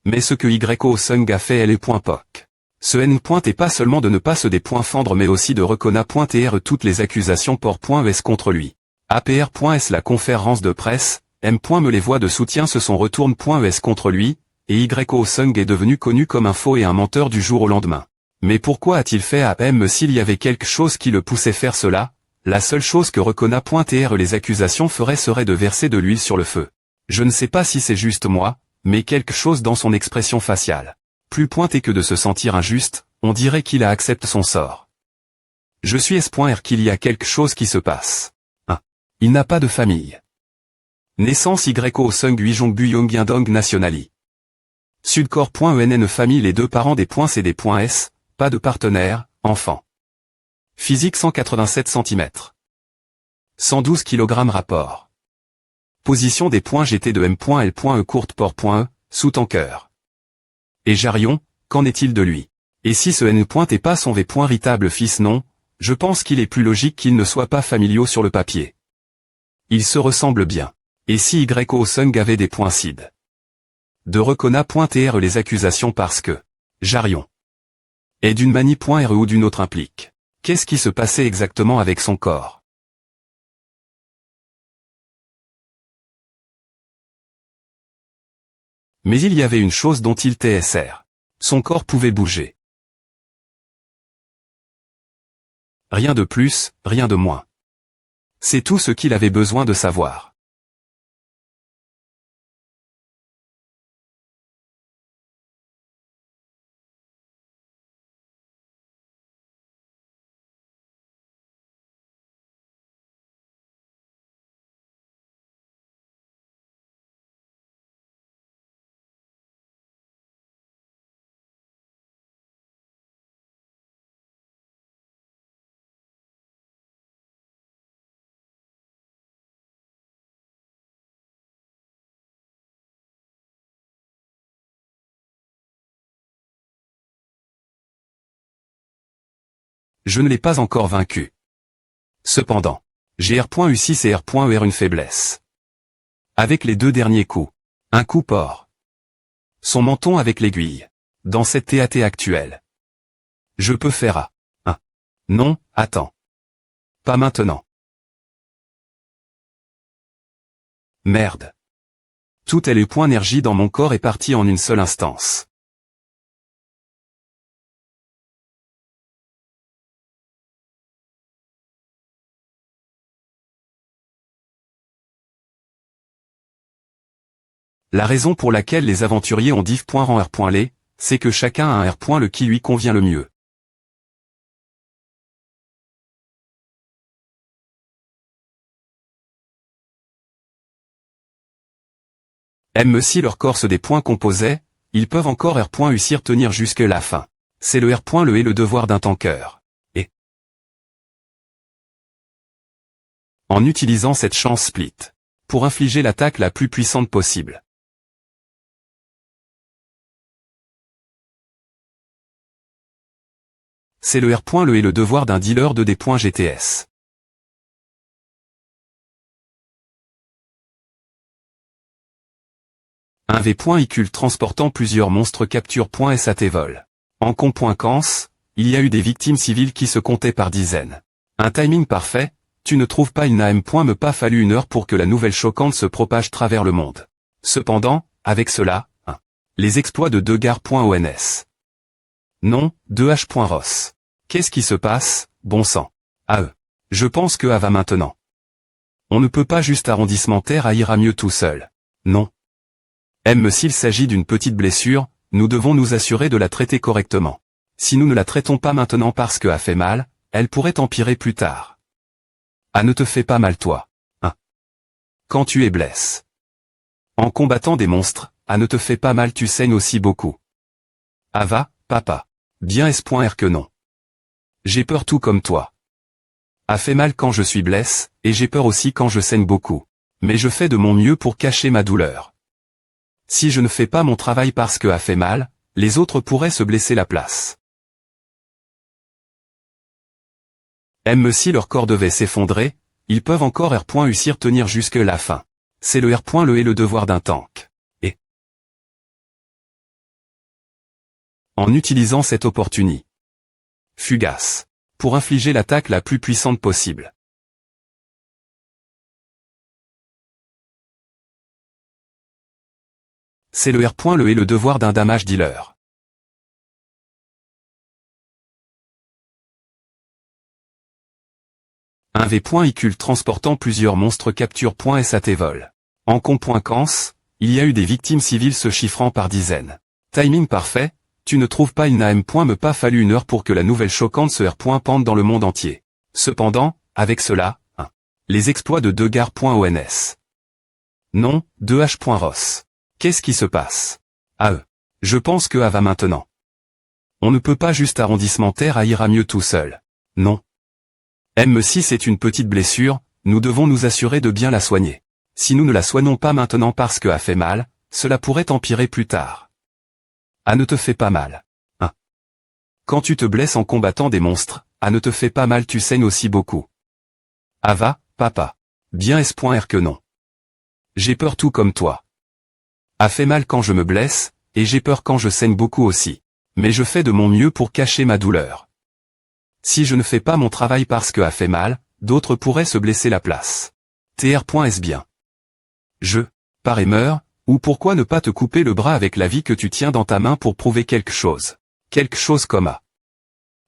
Mais ce que YO Sung a fait elle est .poc. Ce N. est pas seulement de ne pas se défendre mais aussi de reconnaître toutes les accusations .es contre lui. APR.s la conférence de presse, M. me les voix de soutien se sont retourne.es contre lui, et YO Sung est devenu connu comme un faux et un menteur du jour au lendemain. Mais pourquoi a-t-il fait à M s'il y avait quelque chose qui le poussait faire cela? La seule chose que reconnaît les accusations ferait serait de verser de l'huile sur le feu. Je ne sais pas si c'est juste moi, mais quelque chose dans son expression faciale. Plus pointé que de se sentir injuste, on dirait qu'il accepte son sort. Je suis S.R qu'il y a quelque chose qui se passe. 1. Il n'a pas de famille. Naissance YO Sung Huijongbu Yongyindong Nationali. Sudcorps.enn famille les 2 parents des .c des .s, pas de partenaire, enfant. Physique 187 cm. 112 kg rapport. Position des points GT de M.L.E courte port.E, sous tanker. Et Jarion, qu'en est-il de lui? Et si ce N est pas son V.Ritable fils non, je pense qu'il est plus logique qu'ils ne soient pas familiaux sur le papier. Ils se ressemblent bien. Et si YO Sung avait des points CID de Recona.TR les accusations parce que Jarion est d'une manie.RE ou d'une autre implique. Qu'est-ce qui se passait exactement avec son corps? Mais il y avait une chose dont il TSR. Son corps pouvait bouger. Rien de plus, rien de moins. C'est tout ce qu'il avait besoin de savoir. Je ne l'ai pas encore vaincu. Cependant, j'ai R.U6 et R.ER une faiblesse. Avec les deux derniers coups. Un coup port. Son menton avec l'aiguille. Dans cette TAT actuelle. Je peux faire A. Non, attends. Pas maintenant. Merde. Tout est le point énergie dans mon corps est parti en une seule instance. La raison pour laquelle les aventuriers ont div.rang R.les, c'est que chacun a un R. qui lui convient le mieux. Même si leur corps se des points composés, ils peuvent encore R.U tenir jusque la fin. C'est le R.le et le devoir d'un tanker. Et en utilisant cette chance split, pour infliger l'attaque la plus puissante possible. C'est le R.le et le devoir d'un dealer de des points GTS. Un V.ICUL transportant plusieurs monstres capture.SAT vol. En com.cans, il y a eu des victimes civiles qui se comptaient par dizaines. Un timing parfait, tu ne trouves pas une AM. Me pas fallu une heure pour que la nouvelle choquante se propage travers le monde. Cependant, avec cela, les exploits de Degar.ONS. Non, 2H.Ross. Qu'est-ce qui se passe, bon sang? Je pense que A va maintenant. On ne peut pas juste arrondissement terre A ira mieux tout seul. Non. Même s'il s'agit d'une petite blessure, nous devons nous assurer de la traiter correctement. Si nous ne la traitons pas maintenant parce que A fait mal, elle pourrait empirer plus tard. A ne te fais pas mal toi. Quand tu es blesse. En combattant des monstres, A ne te fait pas mal tu saignes aussi beaucoup. A va, papa. Bien S.R que non. J'ai peur tout comme toi. A fait mal quand je suis blesse, et j'ai peur aussi quand je saigne beaucoup. Mais je fais de mon mieux pour cacher ma douleur. Si je ne fais pas mon travail parce que A fait mal, les autres pourraient se blesser la place. Même si leur corps devait s'effondrer, ils peuvent encore R.U tenir jusque la fin. C'est le R.le et le devoir d'un tank. Et en utilisant cette opportunité fugace, pour infliger l'attaque la plus puissante possible. C'est le R.le et le devoir d'un damage dealer. Un V.ICUL transportant plusieurs monstres capture.SAT vol. En com.cans, il y a eu des victimes civiles se chiffrant par dizaines. Timing parfait, tu ne trouves pas une AM. Me pas fallu une heure pour que la nouvelle choquante se R.pende dans le monde entier. Cependant, avec cela, les exploits de Degar.ONS. Non, 2H.Ross. Qu'est-ce qui se passe? Je pense que A va maintenant. On ne peut pas juste arrondissement terre A ira mieux tout seul. Non. Même si c'est une petite blessure, Nous devons nous assurer de bien la soigner. Si nous ne la soignons pas maintenant parce qu'elle a fait mal, cela pourrait empirer plus tard. Ah, ne te fais pas mal. 1. Quand tu te blesses en combattant des monstres, ah, ne te fais pas mal, tu saignes aussi beaucoup. Ah, va, papa. Bien S.R que non. J'ai peur tout comme toi. Ah, fait mal quand je me blesse, et j'ai peur quand je saigne beaucoup aussi. Mais je fais de mon mieux pour cacher ma douleur. Si je ne fais pas mon travail parce que a fait mal, d'autres pourraient se blesser la place. Tr.S bien. Pars et meurs, ou pourquoi ne pas te couper le bras avec la vie que tu tiens dans ta main pour prouver quelque chose. Quelque chose comme A.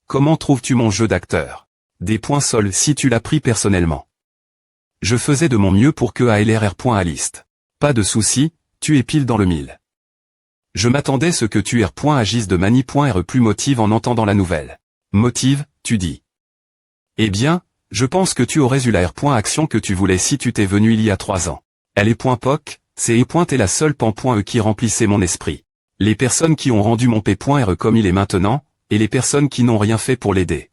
Comment trouves-tu mon jeu d'acteur? Des points sols si tu l'as pris personnellement. Je faisais de mon mieux pour que ALRR. Liste. Pas de souci, tu es pile dans le mille. Je m'attendais ce que tu agisse de mani.re plus motive en entendant la nouvelle. Motive, tu dis. Eh bien, je pense que tu aurais eu la action que tu voulais si tu t'es venu il y a 3 ans. Elle est .poc, c'est est la seule pan.e qui remplissait mon esprit. Les personnes qui ont rendu mon p.re comme il est maintenant, et les personnes qui n'ont rien fait pour l'aider.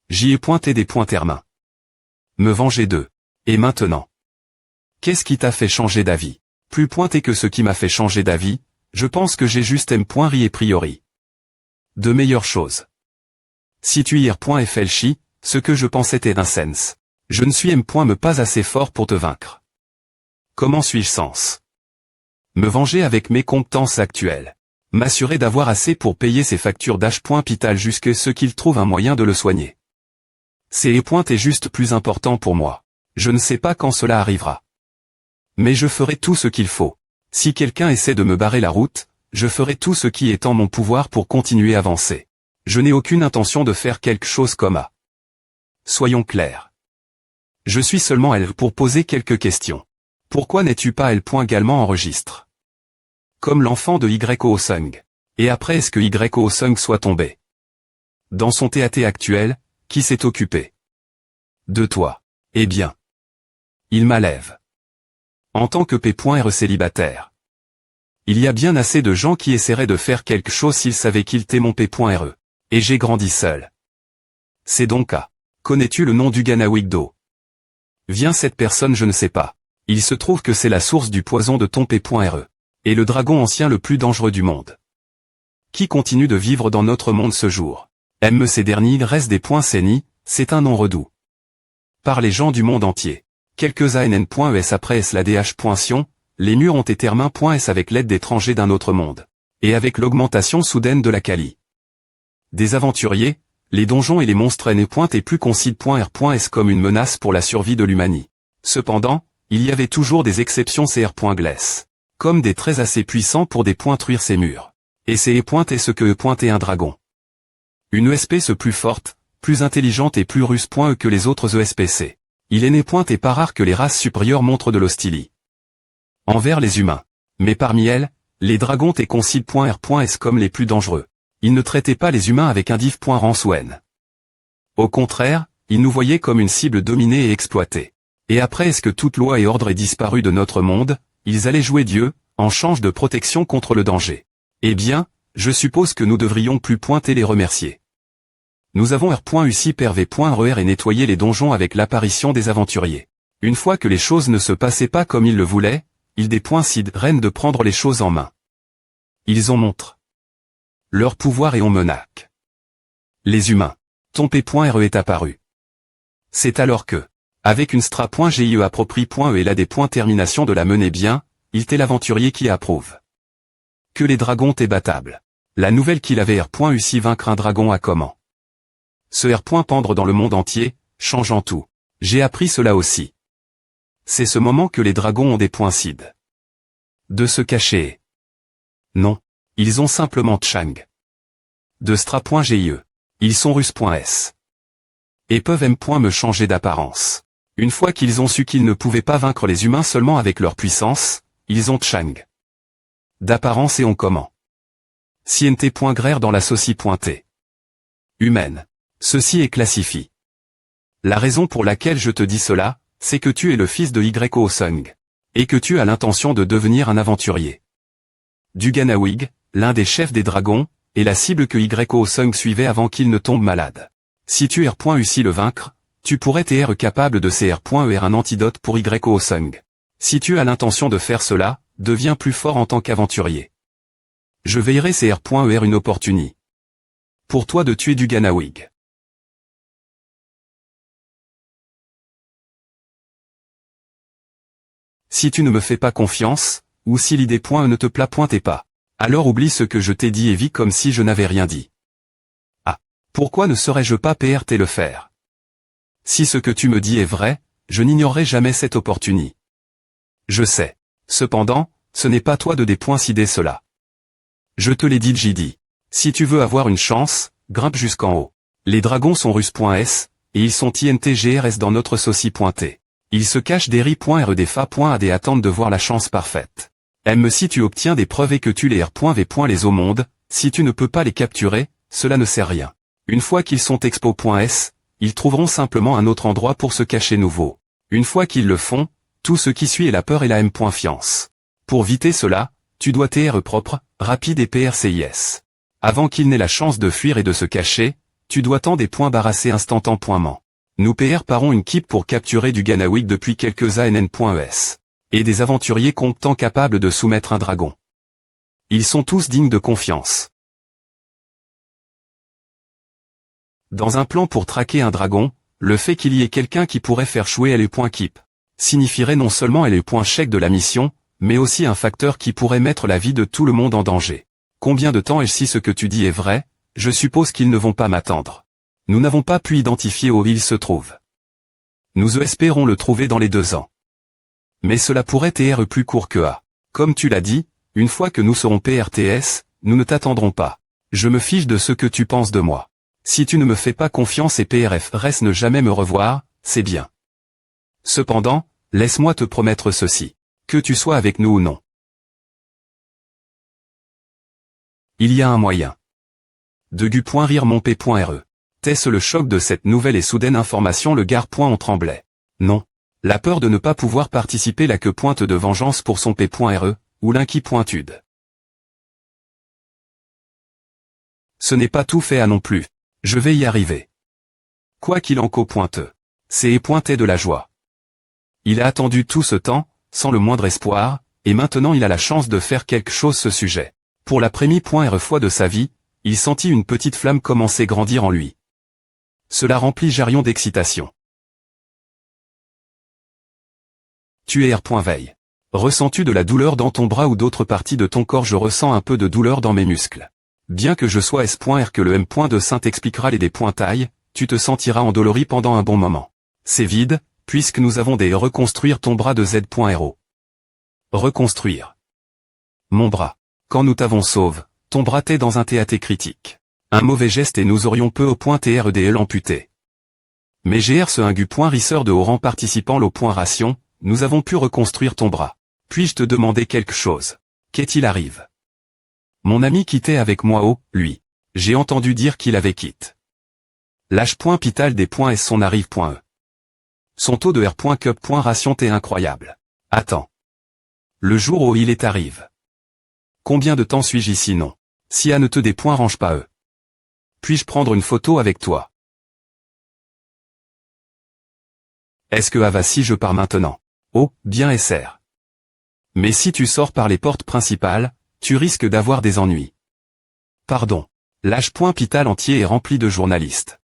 J'y ai pointé des points termains. Me venger d'eux. Et maintenant? Qu'est-ce qui t'a fait changer d'avis? Plus pointé que ce qui m'a fait changer d'avis, je pense que j'ai juste m.ri et priori. De meilleures choses. Si tu ir.flchi, ce que je pensais était un sens. Je ne suis m.me pas assez fort pour te vaincre. Comment suis-je sens? Me venger avec mes compétences actuelles. M'assurer d'avoir assez pour payer ses factures d'H.pital jusqu'à ce qu'il trouve un moyen de le soigner. C'est est juste plus important pour moi. Je ne sais pas quand cela arrivera. Mais je ferai tout ce qu'il faut. Si quelqu'un essaie de me barrer la route, je ferai tout ce qui est en mon pouvoir pour continuer à avancer. Je n'ai aucune intention de faire quelque chose comme A. Soyons clairs. Je suis seulement L pour poser quelques questions. Pourquoi n'es-tu pas L. Également enregistre? Comme l'enfant de YO Sung. Et après est-ce que YO Sung soit tombé? Dans son TAT actuel, qui s'est occupé de toi? Eh bien. Il m'enlève. En tant que P.R célibataire. Il y a bien assez de gens qui essaieraient de faire quelque chose s'ils savaient qu'ils étaient mon P.R. Et j'ai grandi seul. C'est donc A. Connais-tu le nom du Ganawigdo? Viens, cette personne, je ne sais pas. Il se trouve que c'est la source du poison de ton P.R. Et le dragon ancien le plus dangereux du monde. Qui continue de vivre dans notre monde ce jour? Ces derniers restent des points CENI, c'est un nom redout. Par les gens du monde entier. Quelques ANN.es après la DH.sion, les murs ont été Hermin.s avec l'aide d'étrangers d'un autre monde. Et avec l'augmentation soudaine de la quali. Des aventuriers, les donjons et les monstres N et plus considèrent.R.s comme une menace pour la survie de l'humanité. Cependant, il y avait toujours des exceptions CR.gless. Comme des traits assez puissants pour détruire ces murs. Et c'est est ce que est un dragon. Une espèce plus forte, plus intelligente et plus russe que les autres ESPC. Il est né et pas rare que les races supérieures montrent de l'hostilité envers les humains. Mais parmi elles, les dragons considèrent.R.s comme les plus dangereux. Ils ne traitaient pas les humains avec un div.ransouen. Au contraire, ils nous voyaient comme une cible dominée et exploitée. Et après est-ce que toute loi et ordre est disparu de notre monde, ils allaient jouer Dieu, en change de protection contre le danger. Eh bien, je suppose que nous devrions plus les remercier. Nous avons R.UCI-PRV.RER et nettoyer les donjons avec l'apparition des aventuriers. Une fois que les choses ne se passaient pas comme ils le voulaient, ils reine de prendre les choses en main. Ils ont montré leur pouvoir et on menace. Les humains. Ton P.RE est apparu. C'est alors que, avec une stra.GIE approprie.e et là des points termination de la mener bien, il t'est l'aventurier qui approuve. Que les dragons t'est battables. La nouvelle qu'il avait R.UCI vaincre un dragon à comment? Ce R. Pendre dans le monde entier, changeant tout. J'ai appris cela aussi. C'est ce moment que les dragons ont des points cides. De se cacher. Non. Ils ont simplement Chang. De stra.GIE. Ils sont russes.s. Et peuvent me changer d'apparence. Une fois qu'ils ont su qu'ils ne pouvaient pas vaincre les humains seulement avec leur puissance, ils ont Chang. D'apparence et on comment? Siente.graire dans la saucie.t. Humaine. Ceci est classifié. La raison pour laquelle je te dis cela, c'est que tu es le fils de YO Sung. Et que tu as l'intention de devenir un aventurier. Du Ganawig, l'un des chefs des dragons, est la cible que YO Sung suivait avant qu'il ne tombe malade. Si tu R.UCI le vaincre, Tu pourrais TR capable de CR.ER un antidote pour YO Sung. Si tu as l'intention de faire cela, deviens plus fort en tant qu'aventurier. Je veillerai CR.ER une opportunité. Pour toi de tuer du Ganawig. Si tu ne me fais pas confiance, ou si l'idée ne te plaît et pas, alors oublie ce que je t'ai dit et vis comme si je n'avais rien dit. Ah, pourquoi ne serais-je pas PRT le faire? Si ce que tu me dis est vrai, je n'ignorerai jamais cette opportunité. Je sais. Cependant, ce n'est pas toi de décider cela. Je te l'ai dit, j'y dis. Si tu veux avoir une chance, grimpe jusqu'en haut. Les dragons sont russes.s, et ils sont INTGRS dans notre sauci.t. Ils se cachent des ri.r et des fa.ad et attendent de voir la chance parfaite. M si tu obtiens des preuves et que tu les r.v. les au monde, si tu ne peux pas les capturer, cela ne sert à rien. Une fois qu'ils sont expo.s, ils trouveront simplement un autre endroit pour se cacher nouveau. Une fois qu'ils le font, tout ce qui suit est la peur et la m.fiance. Pour éviter cela, tu dois TR propre, rapide et PRCIS. Avant qu'il n'ait la chance de fuir et de se cacher, tu dois tant des points barrasser instantanément. Nous PR parons une keep pour capturer du Ganawig depuis quelques ANN.ES. Et des aventuriers comptant capables de soumettre un dragon. Ils sont tous dignes de confiance. Dans un plan pour traquer un dragon, le fait qu'il y ait quelqu'un qui pourrait faire chouer LE.keep signifierait non seulement LE.chèque de la mission, mais aussi un facteur qui pourrait mettre la vie de tout le monde en danger. Combien de temps et si ce que tu dis est vrai, je suppose qu'ils ne vont pas m'attendre. Nous n'avons pas pu identifier où il se trouve. Nous espérons le trouver dans les 2 ans. Mais cela pourrait être plus court que A. Comme tu l'as dit, une fois que nous serons PRTS, nous ne t'attendrons pas. Je me fiche de ce que tu penses de moi. Si tu ne me fais pas confiance et PRF reste ne jamais me revoir, c'est bien. Cependant, laisse-moi te promettre ceci. Que tu sois avec nous ou non. Il y a un moyen. De gu.rire mon p.re. T'es-ce le choc de cette nouvelle et soudaine information le gars. On tremblait. Non. La peur de ne pas pouvoir participer la que pointe de vengeance pour son p.re, ou l'inqui pointude. Ce n'est pas tout fait à non plus. Je vais y arriver. Quoi qu'il en co-pointeux. C'est pointé de la joie. Il a attendu tout ce temps, sans le moindre espoir, et maintenant il a la chance de faire quelque chose ce sujet. Pour la première fois de sa vie, il sentit une petite flamme commencer à grandir en lui. Cela remplit Jarion d'excitation. Tu es R.veille. Ressens-tu de la douleur dans ton bras ou d'autres parties de ton corps? Je ressens un peu de douleur dans mes muscles. Bien que je sois S.R que le M. de Saint expliquera les taille, tu te sentiras endolori pendant un bon moment. C'est vide, puisque nous avons des reconstruire ton bras de Z.ro. Reconstruire. Mon bras. Quand nous t'avons sauve, ton bras t'est dans un TAT critique. Un mauvais geste et nous aurions peu au point TRDL amputé. Mais GR ce un gu.risseur de haut rang participant au point ration, nous avons pu reconstruire ton bras. Puis-je te demander quelque chose? Qu'est-il arrive? Mon ami quittait avec moi lui. J'ai entendu dire qu'il avait quitté. L'H.pital des points et son arrive.e. Son taux de R.cup.ration t'est incroyable. Attends. Le jour où il est arrive. Combien de temps suis-je ici? Non. Si A ne te des points range pas eux. Puis-je prendre une photo avec toi? Est-ce que A va si je pars maintenant? Oh, bien SR. Mais si tu sors par les portes principales, tu risques d'avoir des ennuis. Pardon. L'H.pital entier est rempli de journalistes.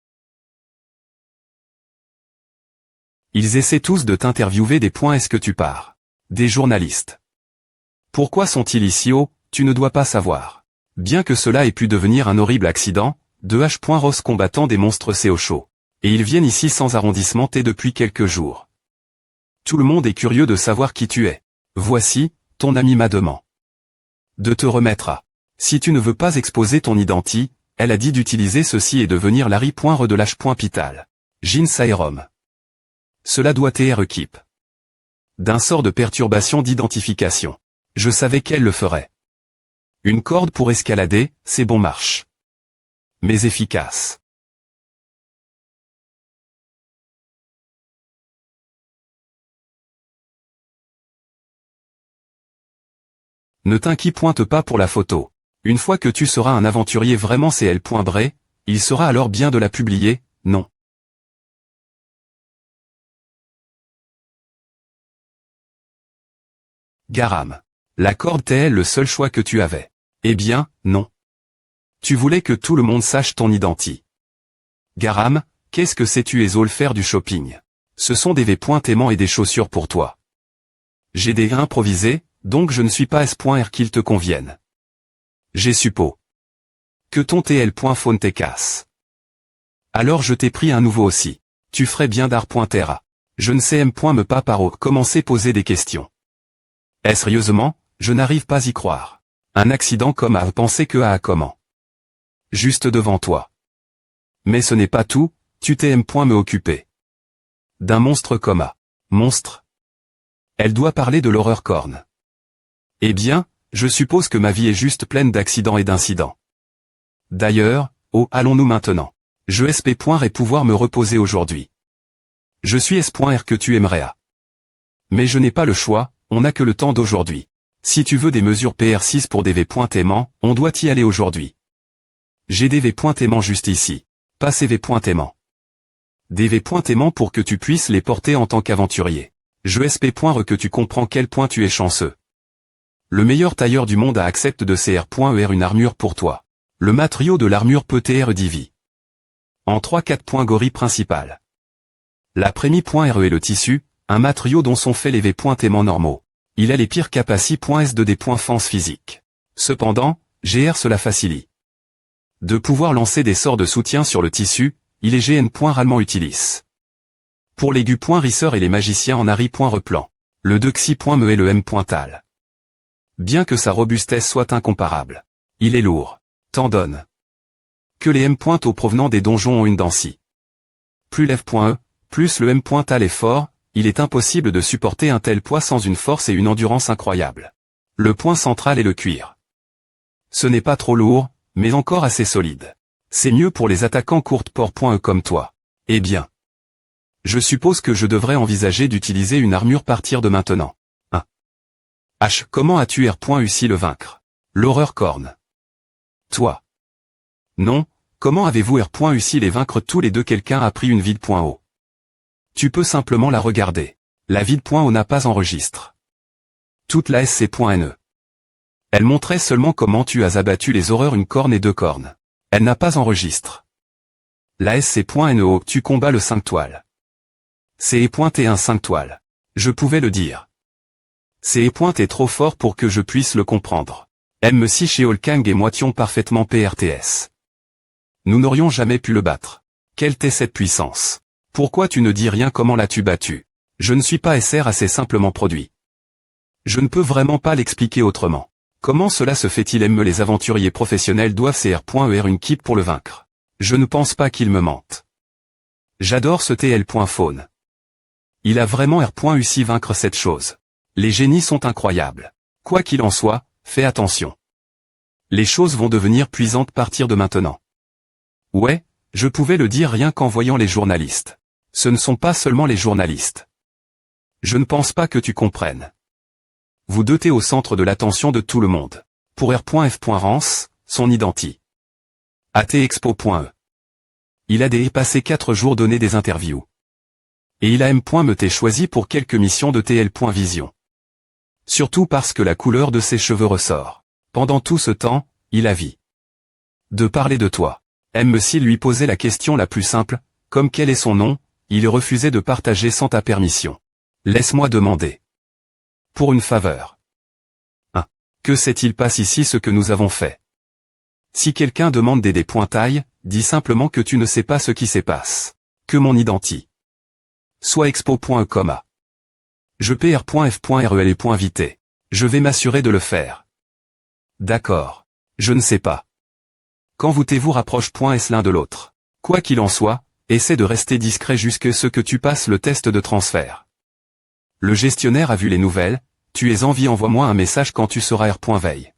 Ils essaient tous de t'interviewer des points. Est-ce que tu pars? Des journalistes. Pourquoi sont-ils ici? Oh, tu ne dois pas savoir. Bien que cela ait pu devenir un horrible accident, de H.Ross combattant des monstres c'est au chaud. Et ils viennent ici sans arrondissement T depuis quelques jours. Tout le monde est curieux de savoir qui tu es. Voici, ton ami m'a demandé de te remettre à. Si tu ne veux pas exposer ton identité, elle a dit d'utiliser ceci et de venir Larry.re de l'H.pital. Jin Saerom. Cela doit être équipe. D'un sort de perturbation d'identification. Je savais qu'elle le ferait. Une corde pour escalader, c'est bon marche. Mais efficace. Ne t'inquiète pas pour la photo. Une fois que tu seras un aventurier vraiment CL.Bray, il sera alors bien de la publier, non. Garam. La corde était le seul choix que tu avais. Eh bien, non. Tu voulais que tout le monde sache ton identité. Garam, qu'est-ce que sais-tu Ezol faire du shopping? Ce sont des V.aimants et des chaussures pour toi. J'ai des improvisés, donc je ne suis pas S.R qu'ils te conviennent. J'ai suppo. Que ton TL.phone t'écasse. Alors je t'ai pris un nouveau aussi. Tu ferais bien d'art.terra. Je ne sais me pas par où commencer poser des questions. Sérieusement, je n'arrive pas y croire. Un accident comme à penser que à comment. Juste devant toi. Mais ce n'est pas tout, tu t'es me occuper. D'un monstre comme à. Monstre. Elle doit parler de l'horreur corne. Eh bien, je suppose que ma vie est juste pleine d'accidents et d'incidents. D'ailleurs, allons-nous maintenant. Je SP.R et pouvoir me reposer aujourd'hui. Je suis S.R que tu aimerais à. Mais je n'ai pas le choix, on n'a que le temps d'aujourd'hui. Si tu veux des mesures PR6 pour des V.aimants, on doit y aller aujourd'hui. J'ai des V.aimants juste ici. Pas ces V.aimants. Des V.aimants pour que tu puisses les porter en tant qu'aventurier. Je SP.R que tu comprends quel point tu es chanceux. Le meilleur tailleur du monde a accepté de CR.ER une armure pour toi. Le matériau de l'armure peut être divi. En 3-4 points gorille principal. La prémie.RE est le tissu, un matériau dont sont faits les V.aimants normaux. Il a les pires capacités.S de des points force physique. Cependant, GR cela facilite. De pouvoir lancer des sorts de soutien sur le tissu, il est GN.rallement utilise. Pour les gu.risseur et les magiciens en Harry.replan. Le Dexy.me et le M.tal. Bien que sa robustesse soit incomparable. Il est lourd. T'en donne. Que les M.au provenant des donjons ont une densité. Plus l'F.E, plus le M.tal est fort, il est impossible de supporter un tel poids sans une force et une endurance incroyable. Le point central est le cuir. Ce n'est pas trop lourd, mais encore assez solide. C'est mieux pour les attaquants courtes port.e comme toi. Eh bien. Je suppose que je devrais envisager d'utiliser une armure partir de maintenant. 1. H. Comment as-tu R.U si le vaincre? L'horreur corne. Toi. Non, comment avez-vous R.U si les vaincre tous les deux? Quelqu'un a pris une vide.o. Tu peux simplement la regarder. La vide.o n'a pas enregistre. Toute la SC.NE. Elle montrait seulement comment tu as abattu les horreurs une corne et deux cornes. Elle n'a pas enregistre. La SC.NO tu combats le 5 toiles. C'est et un 5 toiles. Je pouvais le dire. C'est est trop fort pour que je puisse le comprendre. M6 chez Holkang et moition parfaitement PRTS. Nous n'aurions jamais pu le battre. Quelle t'est cette puissance? Pourquoi tu ne dis rien? Comment l'as-tu battu? Je ne suis pas SR assez simplement produit. Je ne peux vraiment pas l'expliquer autrement. Comment cela se fait-il? Les aventuriers professionnels doivent CR.ER une keep pour le vaincre. Je ne pense pas qu'il me mente. J'adore ce TL.phone. Il a vraiment R.U si vaincre cette chose. Les génies sont incroyables. Quoi qu'il en soit, fais attention. Les choses vont devenir puissantes à partir de maintenant. Ouais, je pouvais le dire rien qu'en voyant les journalistes. Ce ne sont pas seulement les journalistes. Je ne pense pas que tu comprennes. Vous deux t'es au centre de l'attention de tout le monde. Pour R.F.Rance, son identité. ATExpo.e. Il a passé 4 jours donné des interviews. Et il a me t'est choisi pour quelques missions de TL.vision. Surtout parce que la couleur de ses cheveux ressort. Pendant tout ce temps, il a vie. De parler de toi. Si lui posait la question la plus simple, comme quel est son nom, il refusait de partager sans ta permission. Laisse-moi demander. Pour une faveur. 1. Que s'est-il passé ici ce que nous avons fait? Si quelqu'un demande des pointailles, dis simplement que tu ne sais pas ce qui s'est passe. Que mon identité. Soit expo.com. Je pr.f.rel et .vité. Je vais m'assurer de le faire. D'accord. Je ne sais pas. Quand vous rapproche.s l'un de l'autre. Quoi qu'il en soit, essaie de rester discret jusqu'à ce que tu passes le test de transfert. Le gestionnaire a vu les nouvelles, tu es envoie-moi un message quand tu seras R.veille.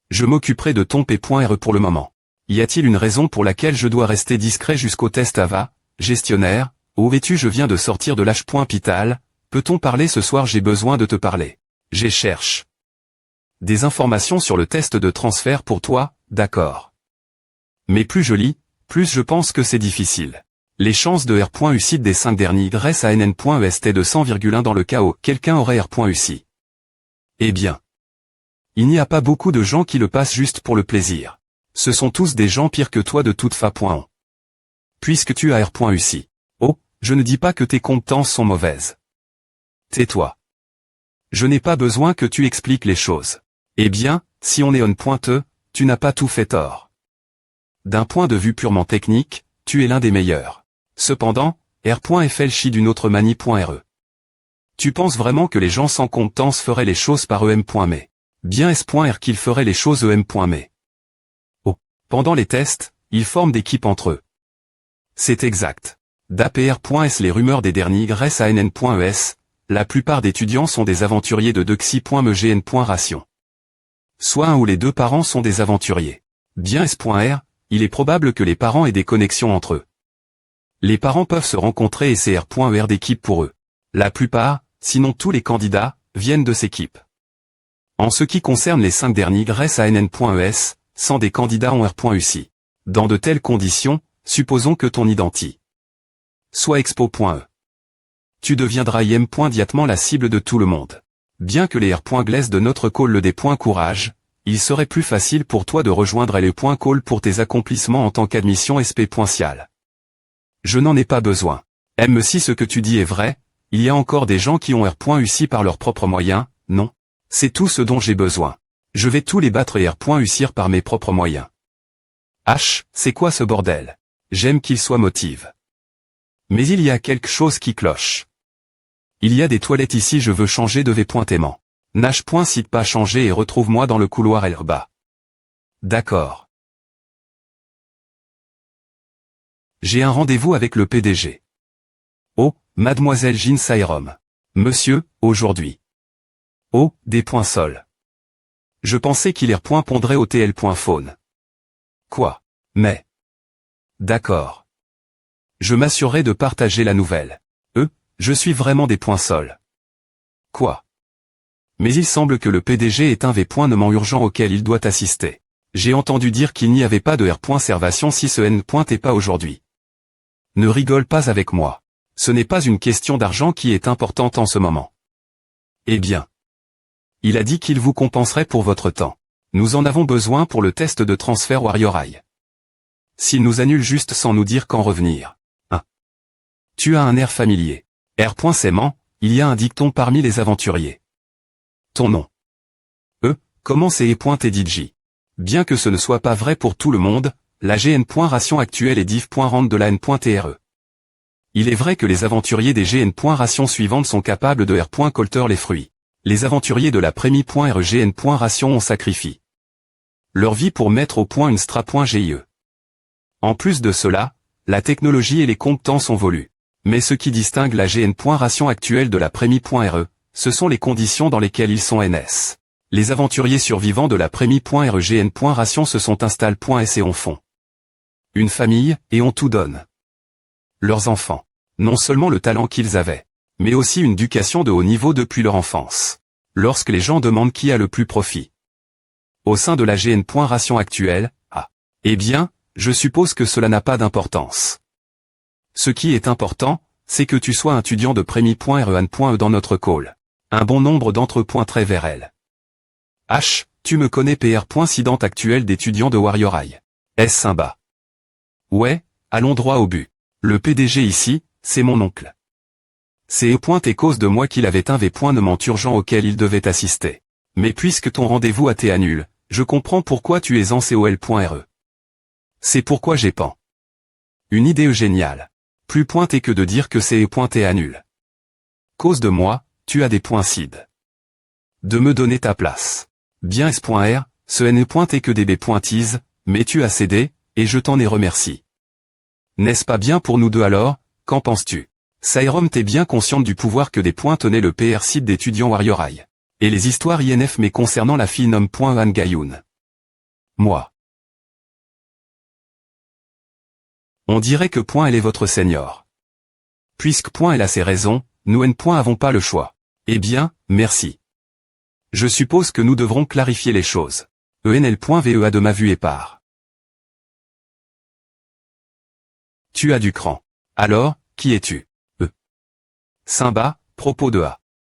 Je m'occuperai de ton P.re pour le moment. Y a-t-il une raison pour laquelle je dois rester discret jusqu'au test AVA, gestionnaire? Où es-tu? Je viens de sortir de l'H.pital, peut-on parler ce soir? J'ai besoin de te parler. Je cherche des informations sur le test de transfert pour toi, d'accord. Mais plus je lis, plus je pense que c'est difficile. Les chances de R.UCID des 5 derniers restent à NN.EST de 100,1 dans le cas où quelqu'un aurait R.UCI. Eh bien. Il n'y a pas beaucoup de gens qui le passent juste pour le plaisir. Ce sont tous des gens pires que toi de toute façon. Puisque tu as R.UCI. Oh, je ne dis pas que tes compétences sont mauvaises. Tais-toi. Je n'ai pas besoin que tu expliques les choses. Eh bien, si on est on pointeux, tu n'as pas tout fait tort. D'un point de vue purement technique, tu es l'un des meilleurs. Cependant, R.FL chie d'une autre manie.re. Tu penses vraiment que les gens sans compétence feraient les choses par em.me. Bien S.R qu'ils feraient les choses em.me. Oh. Pendant les tests, ils forment d'équipes entre eux. C'est exact. d'APR.S les rumeurs des derniers ANN.ES, la plupart d'étudiants sont des aventuriers de Dexi.megn.ration. Soit un ou les deux parents sont des aventuriers. Bien S.R, il est probable que les parents aient des connexions entre eux. Les parents peuvent se rencontrer et c'est R.ER d'équipe pour eux. La plupart, sinon tous les candidats, viennent de ces équipes. En ce qui concerne les 5 derniers ANN.ES, 100 des candidats ont R.UCI. Dans de telles conditions, supposons que ton identité soit expo.e. Tu deviendras immédiatement la cible de tout le monde. Bien que les R.Glace de notre call le des points courage, il serait plus facile pour toi de rejoindre les points call pour tes accomplissements en tant qu'admission SP.cial. Je n'en ai pas besoin. Même si ce que tu dis est vrai, il y a encore des gens qui ont R.UCI par leurs propres moyens, non. C'est tout ce dont j'ai besoin. Je vais tous les battre et R.UCI par mes propres moyens. C'est quoi ce bordel? J'aime qu'il soit motive. Mais il y a quelque chose qui cloche. Il y a des toilettes ici, je veux changer de V.aimant. Cite pas changer et retrouve-moi dans le couloir L-bas. D'accord. J'ai un rendez-vous avec le PDG. Oh, mademoiselle Jean Sairom. Monsieur, aujourd'hui. Oh, des points sols. Je pensais qu'il pondrait au TL.phone. Quoi? Mais. D'accord. Je m'assurerai de partager la nouvelle. Je suis vraiment des points sols. Quoi? Mais il semble que le PDG est un V.nement urgent auquel il doit assister. J'ai entendu dire qu'il n'y avait pas de R.servation si ce N. est pas aujourd'hui. Ne rigole pas avec moi. Ce n'est pas une question d'argent qui est importante en ce moment. Eh bien. Il a dit qu'il vous compenserait pour votre temps. Nous en avons besoin pour le test de transfert Warrior Eye. S'il nous annule juste sans nous dire quand revenir. Tu as un air familier. R.S'aimant, il y a un dicton parmi les aventuriers. Ton nom. Comment c'est E.TDJ. Bien que ce ne soit pas vrai pour tout le monde, la GN.ration actuelle est div.rand de la N.TRE. Il est vrai que les aventuriers des GN.ration suivantes sont capables de R.colter les fruits. Les aventuriers de la Prémi.RE GN.ration ont sacrifié leur vie pour mettre au point une Stra.GIE. En plus de cela, la technologie et les compétences ont voulu. Mais ce qui distingue la GN.ration actuelle de la Prémi.RE, ce sont les conditions dans lesquelles ils sont NS. Les aventuriers survivants de la Prémi.RE GN.ration se sont installés.S et ont fond une famille, et on tout donne. Leurs enfants. Non seulement le talent qu'ils avaient, mais aussi une éducation de haut niveau depuis leur enfance. Lorsque les gens demandent qui a le plus profit au sein de la GN.ration actuelle, eh bien, je suppose que cela n'a pas d'importance. Ce qui est important, c'est que tu sois un étudiant de Prémi.RE dans notre call. Un bon nombre d'entre eux pointeraient vers elle. Tu me connais PR.Cident actuel d'étudiant de Warrior Eye. Est-ce sympa? Ouais, allons droit au but. Le PDG ici, c'est mon oncle. C'est et cause de moi qu'il avait un V.nement urgent auquel il devait assister. Mais puisque ton rendez-vous a été annulé, je comprends pourquoi tu es en COL.RE. C'est pourquoi j'ai une idée géniale. Plus pointé que de dire que c'est et annule. Cause de moi, tu as des points CID. De me donner ta place. Bien S.R, ce n'est pointé que des B.tease, mais tu as cédé, et je t'en ai remercie. N'est-ce pas bien pour nous deux alors, qu'en penses-tu? Sairom t'es bien consciente du pouvoir que des points tenaient le PR site d'étudiants Warrior Eye. Et les histoires INF mais concernant la fille nomme.Han Gayoun. Moi. On dirait que elle est votre senior. Puisque elle a ses raisons, nous avons pas le choix. Eh bien, merci. Je suppose que nous devrons clarifier les choses. ENL.VEA de ma vue est part. Tu as du cran. Alors, qui es-tu? Simba, propos de A.